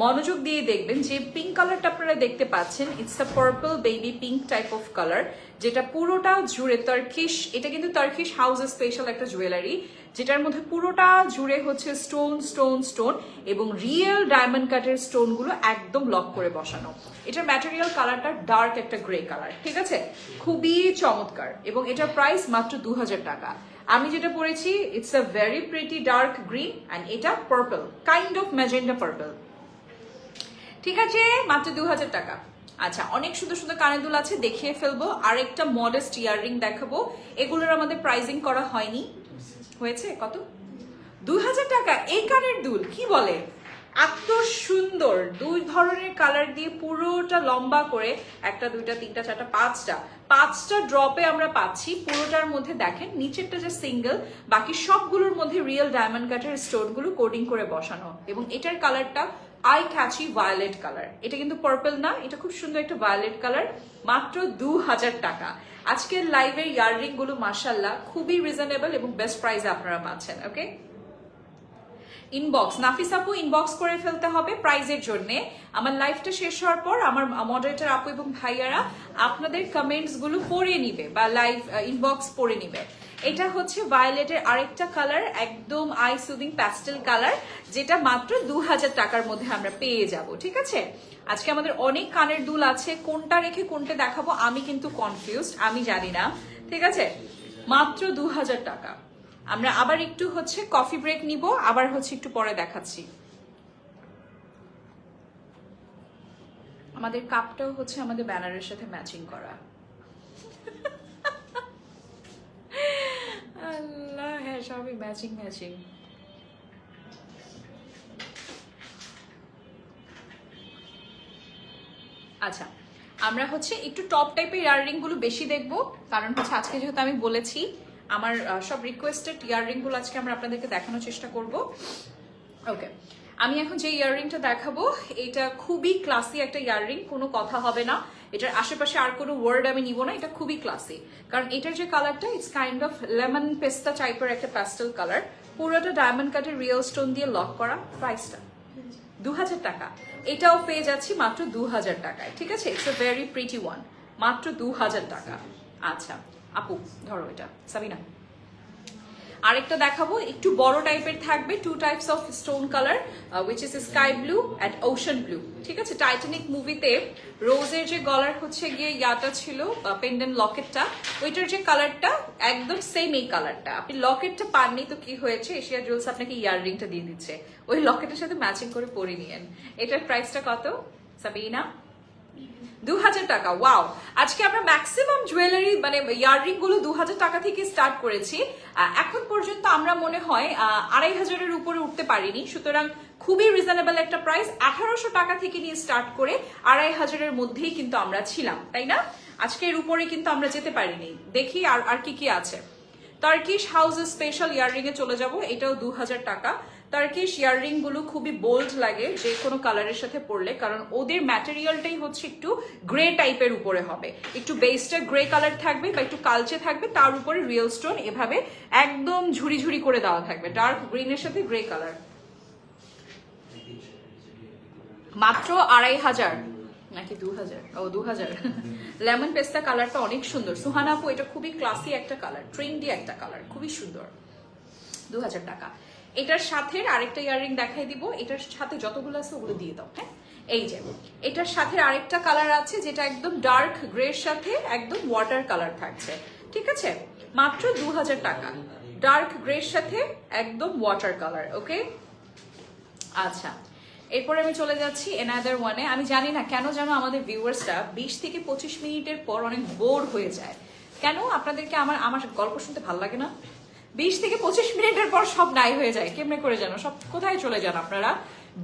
মনোযোগ দিয়ে দেখবেন যে পিঙ্ক কালারটা আপনারা দেখতে পাচ্ছেন, it's a purple baby pink type of colour, যেটা পুরোটা জুড়ে টার্কিশ, এটা কিন্তু টার্কিশ হাউসের স্পেশাল একটা জুয়েলারি, যেটার মধ্যে পুরোটা জুড়ে হচ্ছে স্টোন স্টোন স্টোন এবং রিয়েল ডায়মন্ড কাটের স্টোনগুলো একদম লক করে বসানো। এটার ম্যাটেরিয়াল কালারটা ডার্ক একটা গ্রে কালার, ঠিক আছে, খুবই চমৎকার। এবং এটার প্রাইস মাত্র 2000 টাকা। আমি যেটা পরেছি it's a very pretty dark green and এটা purple, kind of magenta purple, ঠিক আছে, মাত্র 2000 টাকা। আচ্ছা, অনেক সুন্দর সুন্দর কানের দুল আছে, দেখিয়ে ফেলবো। আরেকটা মডেস্ট ইয়াররিং দেখাবো, এগুলোর আমাদের প্রাইজিং করা হয়নি, হয়েছে কত, 2000 টাকা। এই কানের দুল কি বলে, এত সুন্দর, দুই ধরনের কালার দিয়ে পুরোটা লম্বা করে, একটা দুইটা তিনটা চারটা পাঁচটা ড্রপে আমরা পাচ্ছি। পুরোটার মধ্যে দেখেন নিচেরটা যে সিঙ্গেল, বাকি সবগুলোর মধ্যে রিয়েল ডায়মন্ড কাটের স্টোনগুলো কোডিং করে বসানো। এবং এটার কালারটা আই ক্যাচি ভায়োলেট কালার, এটা কিন্তু পার্পল না, এটা খুব সুন্দর একটা ভায়োলেট কালার, মাত্র 2000 টাকা। আজকের লাইভের ইয়াররিং গুলো মাশাআল্লাহ খুবই রিজনেবল এবং বেস্ট প্রাইসে আপনারা পাচ্ছেন। ওকে, ইনবক্স নাফিস আপু ইনবক্স করে ফেলতে হবে প্রাইজের জন্য। আমার লাইভটা শেষ হওয়ার পর আমার মডারেটর আপু এবং ভাইয়ারা আপনাদের কমেন্টস গুলো পড়ে নিবে বা লাইভ ইনবক্স পড়ে নিবে। এটা হচ্ছে ভায়োলেটের আরেকটা কালার, একদম আই সুদিং প্যাস্টেল কালার, যেটা মাত্র 2000 টাকার মধ্যে আমরা পেয়ে যাব। ঠিক আছে, আজকে আমাদের অনেক কানের দুল আছে, কোনটা রেখে কোনটা দেখাবো আমি কিন্তু কনফিউজড, আমি জানি না। ঠিক আছে, মাত্র 2000 টাকা। আমরা আবার একটু হচ্ছে কফি ব্রেক নিব, আবার হচ্ছে একটু পরে দেখাচ্ছি। আমাদের কাপটাও হচ্ছে আমাদের ব্যানারের সাথে ম্যাচিং করা। আল্লাহ, হ্যাঁ সবই ম্যাচিং ম্যাচিং। আচ্ছা, আমরা হচ্ছে একটু টপ টাইপের ইয়াররিং গুলো বেশি দেখবো, কারণ হচ্ছে আজকে যেহেতু আমি বলেছি আমার সব রিকোয়েস্টেড ইয়াররিং গুলো আজকে আমরা আপনাদেরকে দেখানোর চেষ্টা করব। ওকে, আমি এখন যে ইয়াররিংটা দেখাবো এটা খুবই ক্লাসি একটা ইয়াররিং, কোনো কথা হবে না, এটার আশেপাশে আর কোনো ওয়ার্ড আমি নিব না, এটা খুবই ক্লাসি। কারণ এটার যে কালারটা ইটস কাইন্ড অফ লেমন পেস্তা টাইপের একটা প্যাস্টেল কালার, পুরোটা ডায়মন্ড কাটের রিয়েল স্টোন দিয়ে লক করা। প্রাইসটা 2000 টাকা, এটাও পেয়ে যাচ্ছি মাত্র 2000 টাকায়। ঠিক আছে, it's a very pretty one, মাত্র 2000 টাকা। আচ্ছা আপু ধরো এটা, সাবিনা আরেকটা দেখাবো, একটু বড় টাইপের থাকবে, two types of stone colour which is sky blue and ocean blue. ঠিক আছে, টাইটানিক মুভিতে রোজের যে গলার হচ্ছে গিয়ে ইয়াটা ছিল পেন্ডেন্ট লকেটটা, ওইটার যে কালারটা একদম সেম এই কালারটা। আপনি লকেটটা পাননি তো কি হয়েছে, এশিয়া জুয়েলস আপনাকে ইয়াররিংটা দিয়ে দিচ্ছে, ওই লকেটের সাথে ম্যাচিং করে পরে নিয়েন। এটার প্রাইসটা কত সাবিনা? 2000 টাকা। ওয়াও, আজকে আমরা ম্যাক্সিমাম জুয়েলারি মানে ইয়াররিং গুলো 2000 টাকা থেকে স্টার্ট করেছি। এখন পর্যন্ত আমরা মনে হয় 2500-এর উপরে উঠতে পারিনি, সুতরাং খুবই রিজনেবল একটা প্রাইস। 1800 টাকা থেকে নিয়ে স্টার্ট করে 2500-এর মধ্যেই কিন্তু আমরা ছিলাম, তাই না? আজকে এর উপরে কিন্তু আমরা যেতে পারিনি। দেখি আর কি কি আছে। টার্কিশ হাউসের স্পেশাল ইয়াররিং এ চলে যাব, এটাও 2000 টাকা। টার্কিশ ইয়াররিং গুলো খুবই বোল্ড লাগে যে কোনো কালারের সাথে পরলে, কারণ ওদের ম্যাটেরিয়ালটাই হচ্ছে একটু গ্রে টাইপের উপরে হবে, একটু বেসটা গ্রে কালার থাকবে বা একটু কালচে থাকবে, তার উপরে রিয়েল স্টোন এভাবে একদম ঝুড়ি ঝুড়ি করে দেওয়া থাকবে, ডার্ক গ্রিনের সাথে গ্রে কালার। মাত্র 2500 নাকি 2000? ও 2000। লেমন পেস্তা কালারটা অনেক সুন্দর সুহানা আপু, এটা খুবই ক্লাসি একটা কালার, ট্রেন্ডি একটা কালার, খুবই সুন্দর। 2000 টাকা। এটার সাথে আরেকটা ইয়াররিং দেখাই দিব, এটার সাথে যতগুলো আছে ওগুলো দিয়ে দাও। হ্যাঁ, এই যে এটার সাথে আরেকটা কালার আছে যেটা একদম ডার্ক গ্রের সাথে একদম ওয়াটার কালার থাকছে। ঠিক আছে, মাত্র 2000 টাকা, ডার্ক গ্রের সাথে একদম ওয়াটার কালার। ওকে, আচ্ছা এরপরে আমি চলে যাচ্ছি এনাদার ওয়ানে। আমি জানি না কেন যেন আমাদের ভিউয়ার্সরা 20 থেকে 25 মিনিটের পর অনেক বোর হয়ে যায়। কেন আপনাদেরকে আমার গল্প শুনতে ভালো লাগে না? 20 থেকে 25 মিনিটের পর সব নাই হয়ে যায়, কেমনে করে জানো, সব কোথায় চলে যান আপনারা?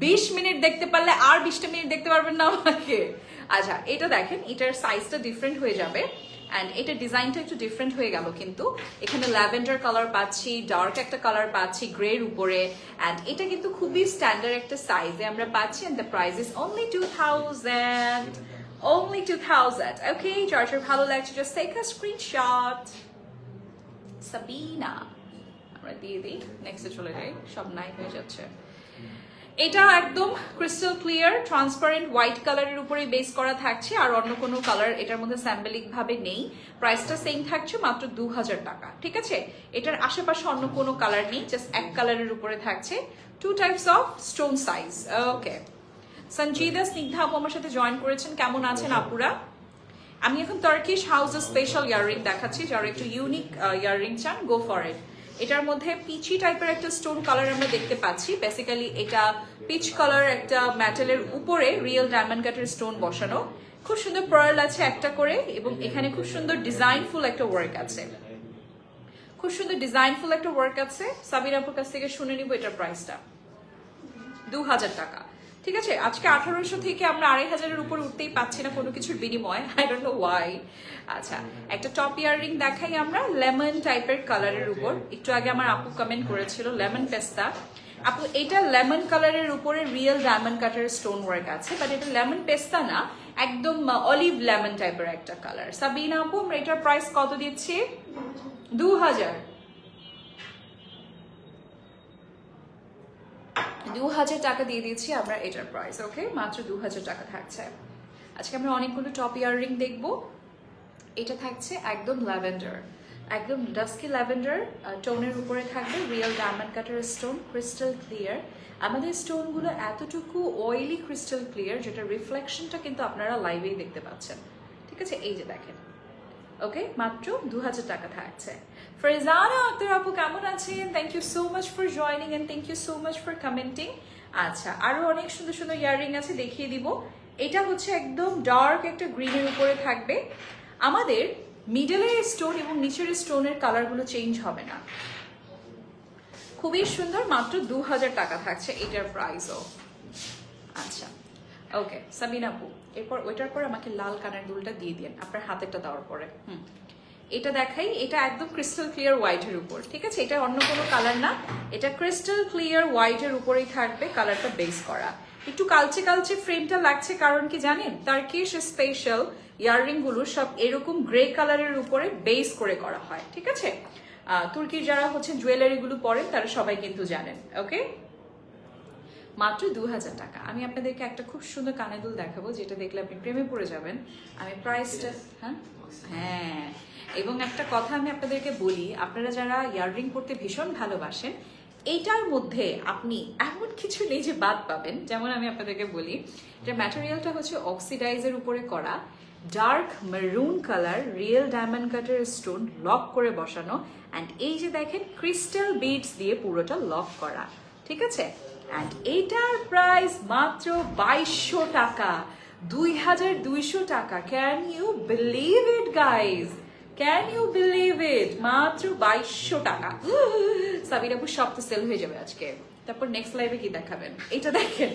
20 মিনিট দেখতে পারলে আর 20টা মিনিট দেখতে পারবেন না আমাকে? আচ্ছা, এটা দেখেন, এটার সাইজটা ডিফারেন্ট হয়ে যাবে অ্যান্ড এটার ডিজাইনটা একটু ডিফারেন্ট হয়ে গেল, কিন্তু এখানে ল্যাভেন্ডার কালার পাচ্ছি, ডার্ক একটা কালার পাচ্ছি গ্রের উপরে, অ্যান্ড এটা কিন্তু খুবই স্ট্যান্ডার্ড একটা সাইজে আমরা পাচ্ছি। And the price is only 2000, only 2000. Okay, যার ভালো লাগছে just take a screenshot. Sabina আমরা দিয়ে দিই, নেক্সটে চলে যাই, সব নাই হয়ে যাচ্ছে। এটা একদম ক্রিস্টাল ক্লিয়ার ট্রান্সপারেন্ট হোয়াইট কালারের উপরে বেস করা থাকছে, আর অন্য কোনো কালার এটার মধ্যে স্যাম্বলিক ভাবে নেই। প্রাইসটা সেম থাকছে মাত্র 2000 টাকা। ঠিক আছে, এটার আশেপাশে অন্য কোনো কালার নেই, জাস্ট এক কালারের উপরে থাকছে। 2 টাইপস অফ স্টোন সাইজ। ওকে, সঞ্জিদা স্নিগ্ধা আপু আমার সাথে জয়েন করেছেন। কেমন আছেন আপুরা? আমি এখন টার্কিশ হাউসের স্পেশাল ইয়াররিং দেখাচ্ছি। যারা একটু ইউনিক ইয়াররিং চান, গো ফর ইট। এটার মধ্যে পিচি টাইপের একটা স্টোন কালার আমরা দেখতে পাচ্ছি। বেসিক্যালি এটা পিচ কালার একটা মেটালের উপরে রিয়েল ডায়মন্ড কাটের স্টোন বসানো। খুব সুন্দর পার্ল আছে একটা করে, এবং এখানে খুব সুন্দর ডিজাইনফুল একটা ওয়ার্ক আছে। খুব সুন্দর ডিজাইনফুল একটা ওয়ার্ক আছে। সাবির আপুর কাছ থেকে শুনে নিব এটার প্রাইসটা। 2000 টাকা। ঠিক আছে, আজকে 1800 থেকে আমরা 2500-এর উপর উঠতেই পাচ্ছি না কোনো কিছুর বিনিময়। I don't know Y. আচ্ছা, একটা টপ ইয়াররিং দেখাই আমরা লেমন টাইপের কালারের উপর। একটু আগে আমার আপু কমেন্ট করেছিল লেমন পেস্তা। আপু এটা লেমন কালারের উপরে রিয়েল ডায়মন্ড কাটের স্টোন ওয়ার্ক আছে, বাট এটা লেমন পেস্তা না, একদম অলিভ লেমন টাইপের একটা কালার। সাবিনা আপু আমরা এটার প্রাইস কত দিচ্ছি? 2000 টাকা দিয়ে দিচ্ছি আমরা এটার প্রাইস। ওকে, মাত্র 2000 টাকা থাকছে। আজকে আমরা অনেকগুলো টপ ইয়াররিং দেখবো। এটা থাকছে একদম ল্যাভেন্ডার, একদম ডাস্কি ল্যাভেন্ডার টোনের উপরে থাকবে রিয়েল ডায়মন্ড কাটার স্টোন, ক্রিস্টাল ক্লিয়ার। আমাদের স্টোনগুলো এতটুকু অয়েলি ক্রিস্টাল ক্লিয়ার, যেটা রিফ্লেকশনটা কিন্তু আপনারা লাইভেই দেখতে পাচ্ছেন। ঠিক আছে, এই যে দেখেন। ওকে, মাত্র 2000 টাকা থাকছে। ফরজানা আক্তার আপু কেমন আছেন? Thank you so much for joining and thank you so much for commenting. আচ্ছা, আরো অনেক সুন্দর সুন্দর ইয়াররিং আছে, দেখিয়ে দিব। এটা হচ্ছে একদম ডার্ক একটা গ্রিনের উপরে থাকবে। আমাদের মিডলের স্টোন এবং নিচের স্টোনের কালারগুলো চেঞ্জ হবে না। খুবই সুন্দর, মাত্র 2000 টাকা থাকছে এটার প্রাইসও। আচ্ছা, ওকে সাবিনা আপু, এরপর ওইটার পর আমাকে লাল কানের দুলটা দিয়ে দিন আপনার হাতেরটা দেওয়ার পরে। এটা দেখাই, এটা একদম ক্রিস্টাল ক্লিয়ার হোয়াইটের উপর। ঠিক আছে, এটা অন্য কোনো কালার না, এটা ক্রিস্টাল ক্লিয়ার হোয়াইটের উপরেই থাকবে, কালারটা বেস করা। একটু কালচে কালচে ফ্রেমটা লাগছে, কারণ কি জানেন, টার্কিশ স্পেশাল ইয়াররিং গুলো সব এরকম গ্রে কালারের উপরে বেস করে করা হয়। ঠিক আছে, তুর্কির যারা হচ্ছে জুয়েলারি গুলো পরেন তারা সবাই কিন্তু জানেন। ওকে, মাত্র 2000 টাকা। আমি আপনাদেরকে একটা খুব সুন্দর কানের দুল দেখাবো, যেটা দেখলে আপনি প্রেমে পড়ে যাবেন। আমি প্রাইসটা হ্যাঁ, এবং একটা কথা আমি আপনাদেরকে বলি, আপনারা যারা ইয়াররিং পরতে ভীষণ ভালোবাসেন, এইটার মধ্যে আপনি এমন কিছু নেই যে বাদ পাবেন। যেমন আমি আপনাদেরকে বলি, এটা ম্যাটেরিয়ালটা হচ্ছে অক্সিডাইজের উপরে করা, dark maroon colour real diamond কাটের স্টোন লক করে বসানো, অ্যান্ড এই যে দেখেন ক্রিস্টাল বিডস দিয়ে পুরোটা লক করা। ঠিক আছে, অ্যান্ড এইটার প্রাইস মাত্র 2200 টাকা। 2200 টাকা। Can you believe it guys? Can you believe it? মাত্র 2200 টাকা। সাবির আপু সব তো সেল হয়ে যাবে আজকে। তারপর নেক্সট লাইভে কি দেখাবেন? এটা দেখেন,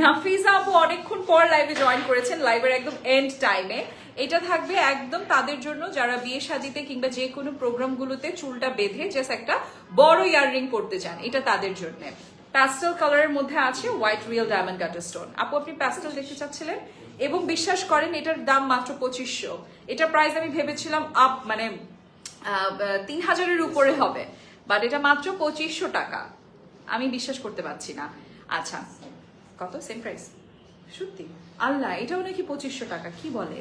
নাফিসা আপু অনেকক্ষণ পর লাইভে জয়েন করেছেন, লাইভের একদম এন্ড টাইমে। এটা থাকবে একদম তাদের জন্য যারা বিয়ে শাদিতে কিংবা যে কোনো প্রোগ্রামগুলোতে চুলটা বেঁধে জাস্ট একটা বড় ইয়াররিং পরতে চান, এটা তাদের জন্য। প্যাস্টেল কালারের মধ্যে আছে হোয়াইট রিয়েল ডায়মন্ড কাটার স্টোন। আপু আপনি প্যাস্টেল দেখতে চাচ্ছিলেন, এবং বিশ্বাস করেন এটার দাম মাত্র 2500। এটার প্রাইস আমি ভেবেছিলাম মানে 3000-এর উপরে হবে, বাট এটা মাত্র 2500 টাকা। আমি বিশ্বাস করতে পারছি না। আচ্ছা, কত? Same price? সত্যি? আল্লাহ, এটাও নাকি 2500 টাকা? কি বলে?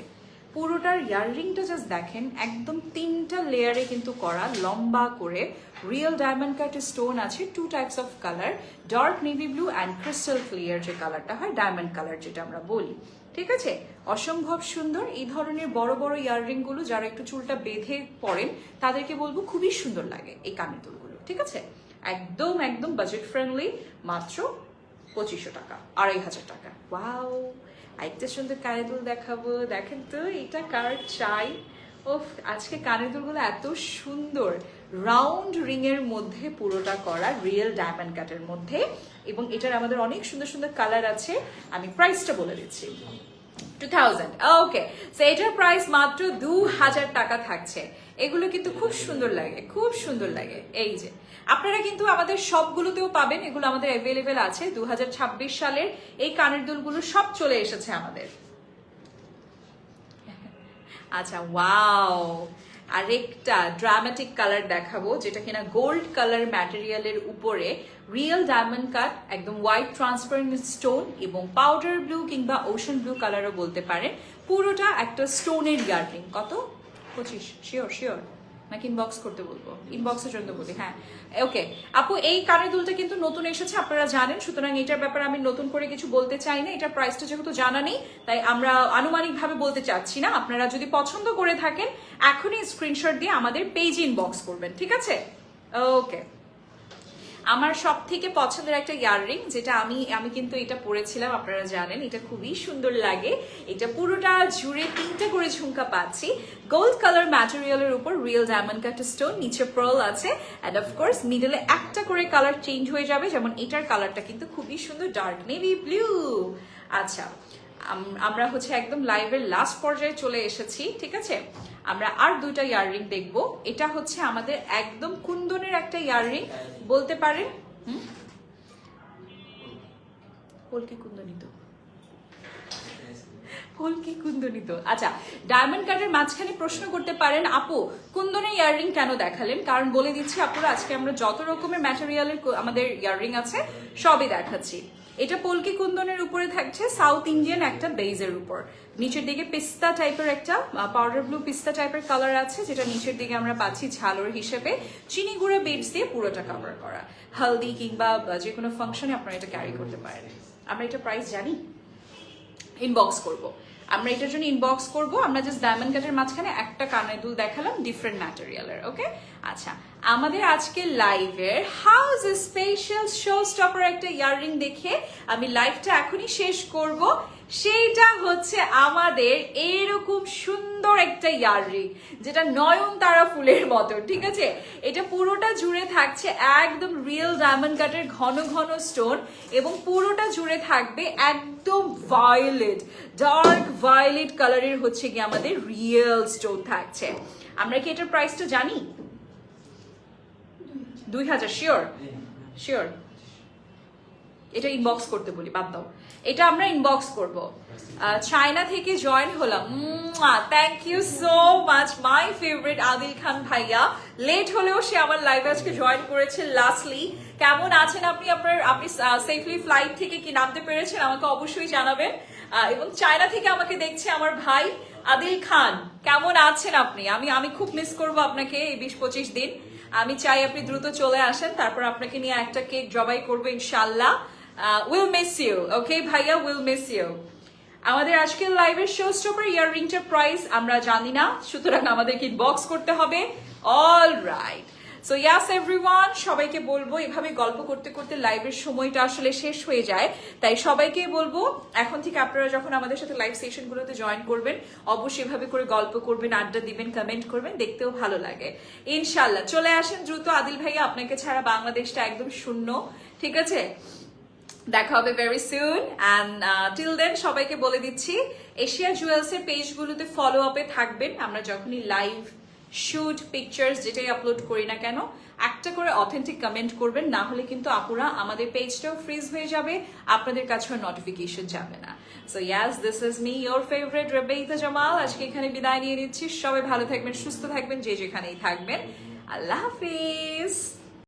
পুরোটার ইয়াররিংটা জাস্ট দেখেন, একদম 3টা লেয়ারে কিন্তু করা, লম্বা করে রিয়েল ডায়মন্ড কাট স্টোন আছে। 2 types of colour, dark navy blue and crystal clear যে কালারটা হয়, ডায়মন্ড কালার যেটা আমরা বলি। ঠিক আছে, অসম্ভব সুন্দর। এই ধরনের বড় বড় ইয়াররিং গুলো যারা একটু চুলটা বেঁধে পরেন তাদেরকে বলবো খুবই সুন্দর লাগে এই কানের দুলগুলো। ঠিক আছে, একদম একদম বাজেট ফ্রেন্ডলি, মাত্র 2500 টাকা, 2500 টাকা। ওয়াও, একটা সুন্দর কানের দুল দেখাবো। দেখেন তো এটা কার চাই। ওফ, আজকে কানের দুলগুলো এত সুন্দর, রাউন্ড রিং এর মধ্যে পুরোটা করা, রিয়েল ডায়মন্ড কাটের মধ্যে, এবং এটার আমাদের অনেক সুন্দর সুন্দর কালার আছে। আমি প্রাইসটা বলে দিচ্ছি, 2000। ওকে, সো এটার প্রাইস মাত্র 2000 টাকা থাকছে। এগুলো কিন্তু খুব সুন্দর লাগে, খুব সুন্দর লাগে। এই যে আপনারা কিন্তু আমাদের সবগুলোতেও পাবেন, এগুলো আমাদের অ্যাভেলেবেল আছে। 2026 সালের এই কানের দুলগুলো সব চলে এসেছে আমাদের। আচ্ছা, ওয়াও, আরেকটা ড্রামাটিক কালার দেখাবো, যেটা কিনা গোল্ড কালার ম্যাটেরিয়ালের উপরে রিয়েল ডায়মন্ড কাট, একদম হোয়াইট ট্রান্সপারেন্ট স্টোন এবং পাউডার ব্লু কিংবা ওশান ব্লু কালারও বলতে পারেন। পুরোটা একটা স্টোনের ইয়াররিং। কত? 25? শিওর শিওর নাকি ইনবক্স করতে বলবো? ইনবক্সের জন্য বলি, হ্যাঁ ওকে। আপু এই কানের দুলটা কিন্তু নতুন এসেছে, আপনারা জানেন, সুতরাং এটার ব্যাপারে আমি নতুন করে কিছু বলতে চাই না। এটার প্রাইসটা যেহেতু জানা নেই, তাই আমরা আনুমানিকভাবে বলতে চাচ্ছি না। আপনারা যদি পছন্দ করে থাকেন এখনই স্ক্রিনশট দিয়ে আমাদের পেজে ইনবক্স করবেন, ঠিক আছে? ওকে, আমার সব থেকে পছন্দের একটা ইয়াররিং, যেটা আমি কিন্তু এটা পরেছিলাম, আপনারা জানেন এটা খুবই সুন্দর লাগে। এটা পুরোটা জুড়ে 3টা করে ঝুমকা পাচ্ছি, গোল্ড কালার ম্যাটেরিয়ালের উপর রিয়েল ডায়মন্ড কাট স্টোন, নিচে পার্ল আছে, অ্যান্ড অফকোর্স মিডলে একটা করে কালার চেঞ্জ হয়ে যাবে। যেমন এটার কালারটা কিন্তু খুবই সুন্দর, ডার্ক নেভি ব্লু। আচ্ছা, আমরা হচ্ছে একদম লাইভের লাস্ট পর্যায়ে চলে এসেছি, ঠিক আছে? আমরা আর 2টা ইয়াররিং দেখবো। এটা হচ্ছে আমাদের একদম কুন্দনের একটা ইয়াররিং বলতে পারেন। পলকি কুন্দনিত, পলকি কুন্দনিত। আচ্ছা, ডায়মন্ড কাটের মাঝখানে প্রশ্ন করতে পারেন, আপু কুন্দনের ইয়াররিং কেন দেখালেন? কারণ বলে দিচ্ছি আপুরা, আজকে আমরা যত রকমের ম্যাটেরিয়ালের আমাদের ইয়াররিং আছে সবই দেখাচ্ছি। এটা পলকি কুন্দনের উপরে থাকছে সাউথ ইন্ডিয়ান একটা বেজের উপর, নিচের দিকে পিস্তা টাইপের একটা পাউডার ব্লু পিস্তা টাইপের কালার আছে, যেটা নিচের দিকে আমরা পাচ্ছি ঝালর হিসেবে চিনি গুঁড়া বিডস দিয়ে পুরোটা কভার করা। হলদি কিংবা যে কোনো ফাংশনে আপনারা এটা ক্যারি করতে পারেন। আমরা এটা প্রাইস জানি, ইনবক্স করব। আমরা এটার জন্য ইনবক্স করব। আমরা জাস্ট ডায়মন্ড কাটের মাঝখানে একটা কানের দুল দেখালাম ডিফারেন্ট ম্যাটেরিয়ালের, ওকে? আচ্ছা, আমাদের আজকে লাইভের হাউস স্পেশাল শো স্টপার একটা ইয়াররিং দেখে আমি লাইভটা এখনই শেষ করব। সেইটা হচ্ছে আমাদের এরকম সুন্দর একটা ইয়াররিং, যেটা নয়নতারা ফুলের মতো, ঠিক আছে? এটা পুরোটা জুড়ে থাকছে একদম রিয়েল ডায়মন্ড কাটের ঘন ঘন স্টোন, এবং পুরোটা জুড়ে থাকবে একদম ভায়োলেট, ডার্ক ভায়োলেট কালারের হচ্ছে কি আমাদের রিয়েল স্টোন থাকছে। আমরা কি এটার প্রাইসটা জানি? 2000? Sure sure? এটা ইনবক্স করতে বলি, বাদ দাও, এটা আমরা ইনবক্স করব। চায়না থেকে জয়েন হলাম, thank you so much my favourite Adil Khan ভাইয়া। লেট হলেও সে আমার লাইভে আজকে জয়েন করেছে লাস্টলি। কেমন আছেন আপনি? আপনি সেফলি ফ্লাইট থেকে কি নামতে পেরেছেন? আমাকে অবশ্যই জানাবেন। এবং চায়না থেকে আমাকে দেখছে আমার ভাই আদিল খান, কেমন আছেন আপনি? আমি খুব মিস করবো আপনাকে এই 20-25 দিন। আমি চাই আপনি দ্রুত চলে আসেন, তারপর আপনাকে নিয়ে একটা কেক জবাই করবো ইনশাল্লাহ। উইল মিস ইউ, ওকে ভাইয়া, উইল মিস ইউ। আমাদের আজকের লাইভের শো স্টপার ইয়াররিংটার প্রাইস আমরা জানি না, সুতরাং আমাদেরকে ইনবক্স করতে হবে। অল রাইট, সো ইয়াস এভরিওয়ান, সবাইকে বলবো, এভাবে গল্প করতে করতে লাইভের সময়টা আসলে শেষ হয়ে যায়, তাই সবাইকে বলবো এখন থেকে আপনারা যখন আমাদের সাথে লাইভ সেশনগুলোতে জয়েন করবেন, অবশ্যই এভাবে করে গল্প করবেন, আড্ডা দিবেন, কমেন্ট করবেন, দেখতেও ভালো লাগে ইনশাল্লাহ। চলে আসেন দ্রুত আদিল ভাইয়া, আপনাকে ছাড়া বাংলাদেশটা একদম শূন্য, ঠিক আছে? দেখা হবে very soon, and till then সবাইকে বলে দিচ্ছি এশিয়া জুয়েলস এর পেজগুলোতে ফলো আপে থাকবেন। আমরা যখনই লাইভ শুট পিকচার্স যেটাই আপলোড করি না কেন, একটা করে অথেন্টিক কমেন্ট করবেন, না হলে কিন্তু আপুরা আমাদের পেজটাও ফ্রিজ হয়ে যাবে, আপনাদের কাছেও নোটিফিকেশন যাবে না। So yes, this is me your favourite Rubaita Jamal. আজকে এখানে বিদায় নিয়ে নিচ্ছি। সবাই ভালো থাকবেন, সুস্থ থাকবেন, যে যেখানেই থাকবেন। আল্লাহ হাফিজ।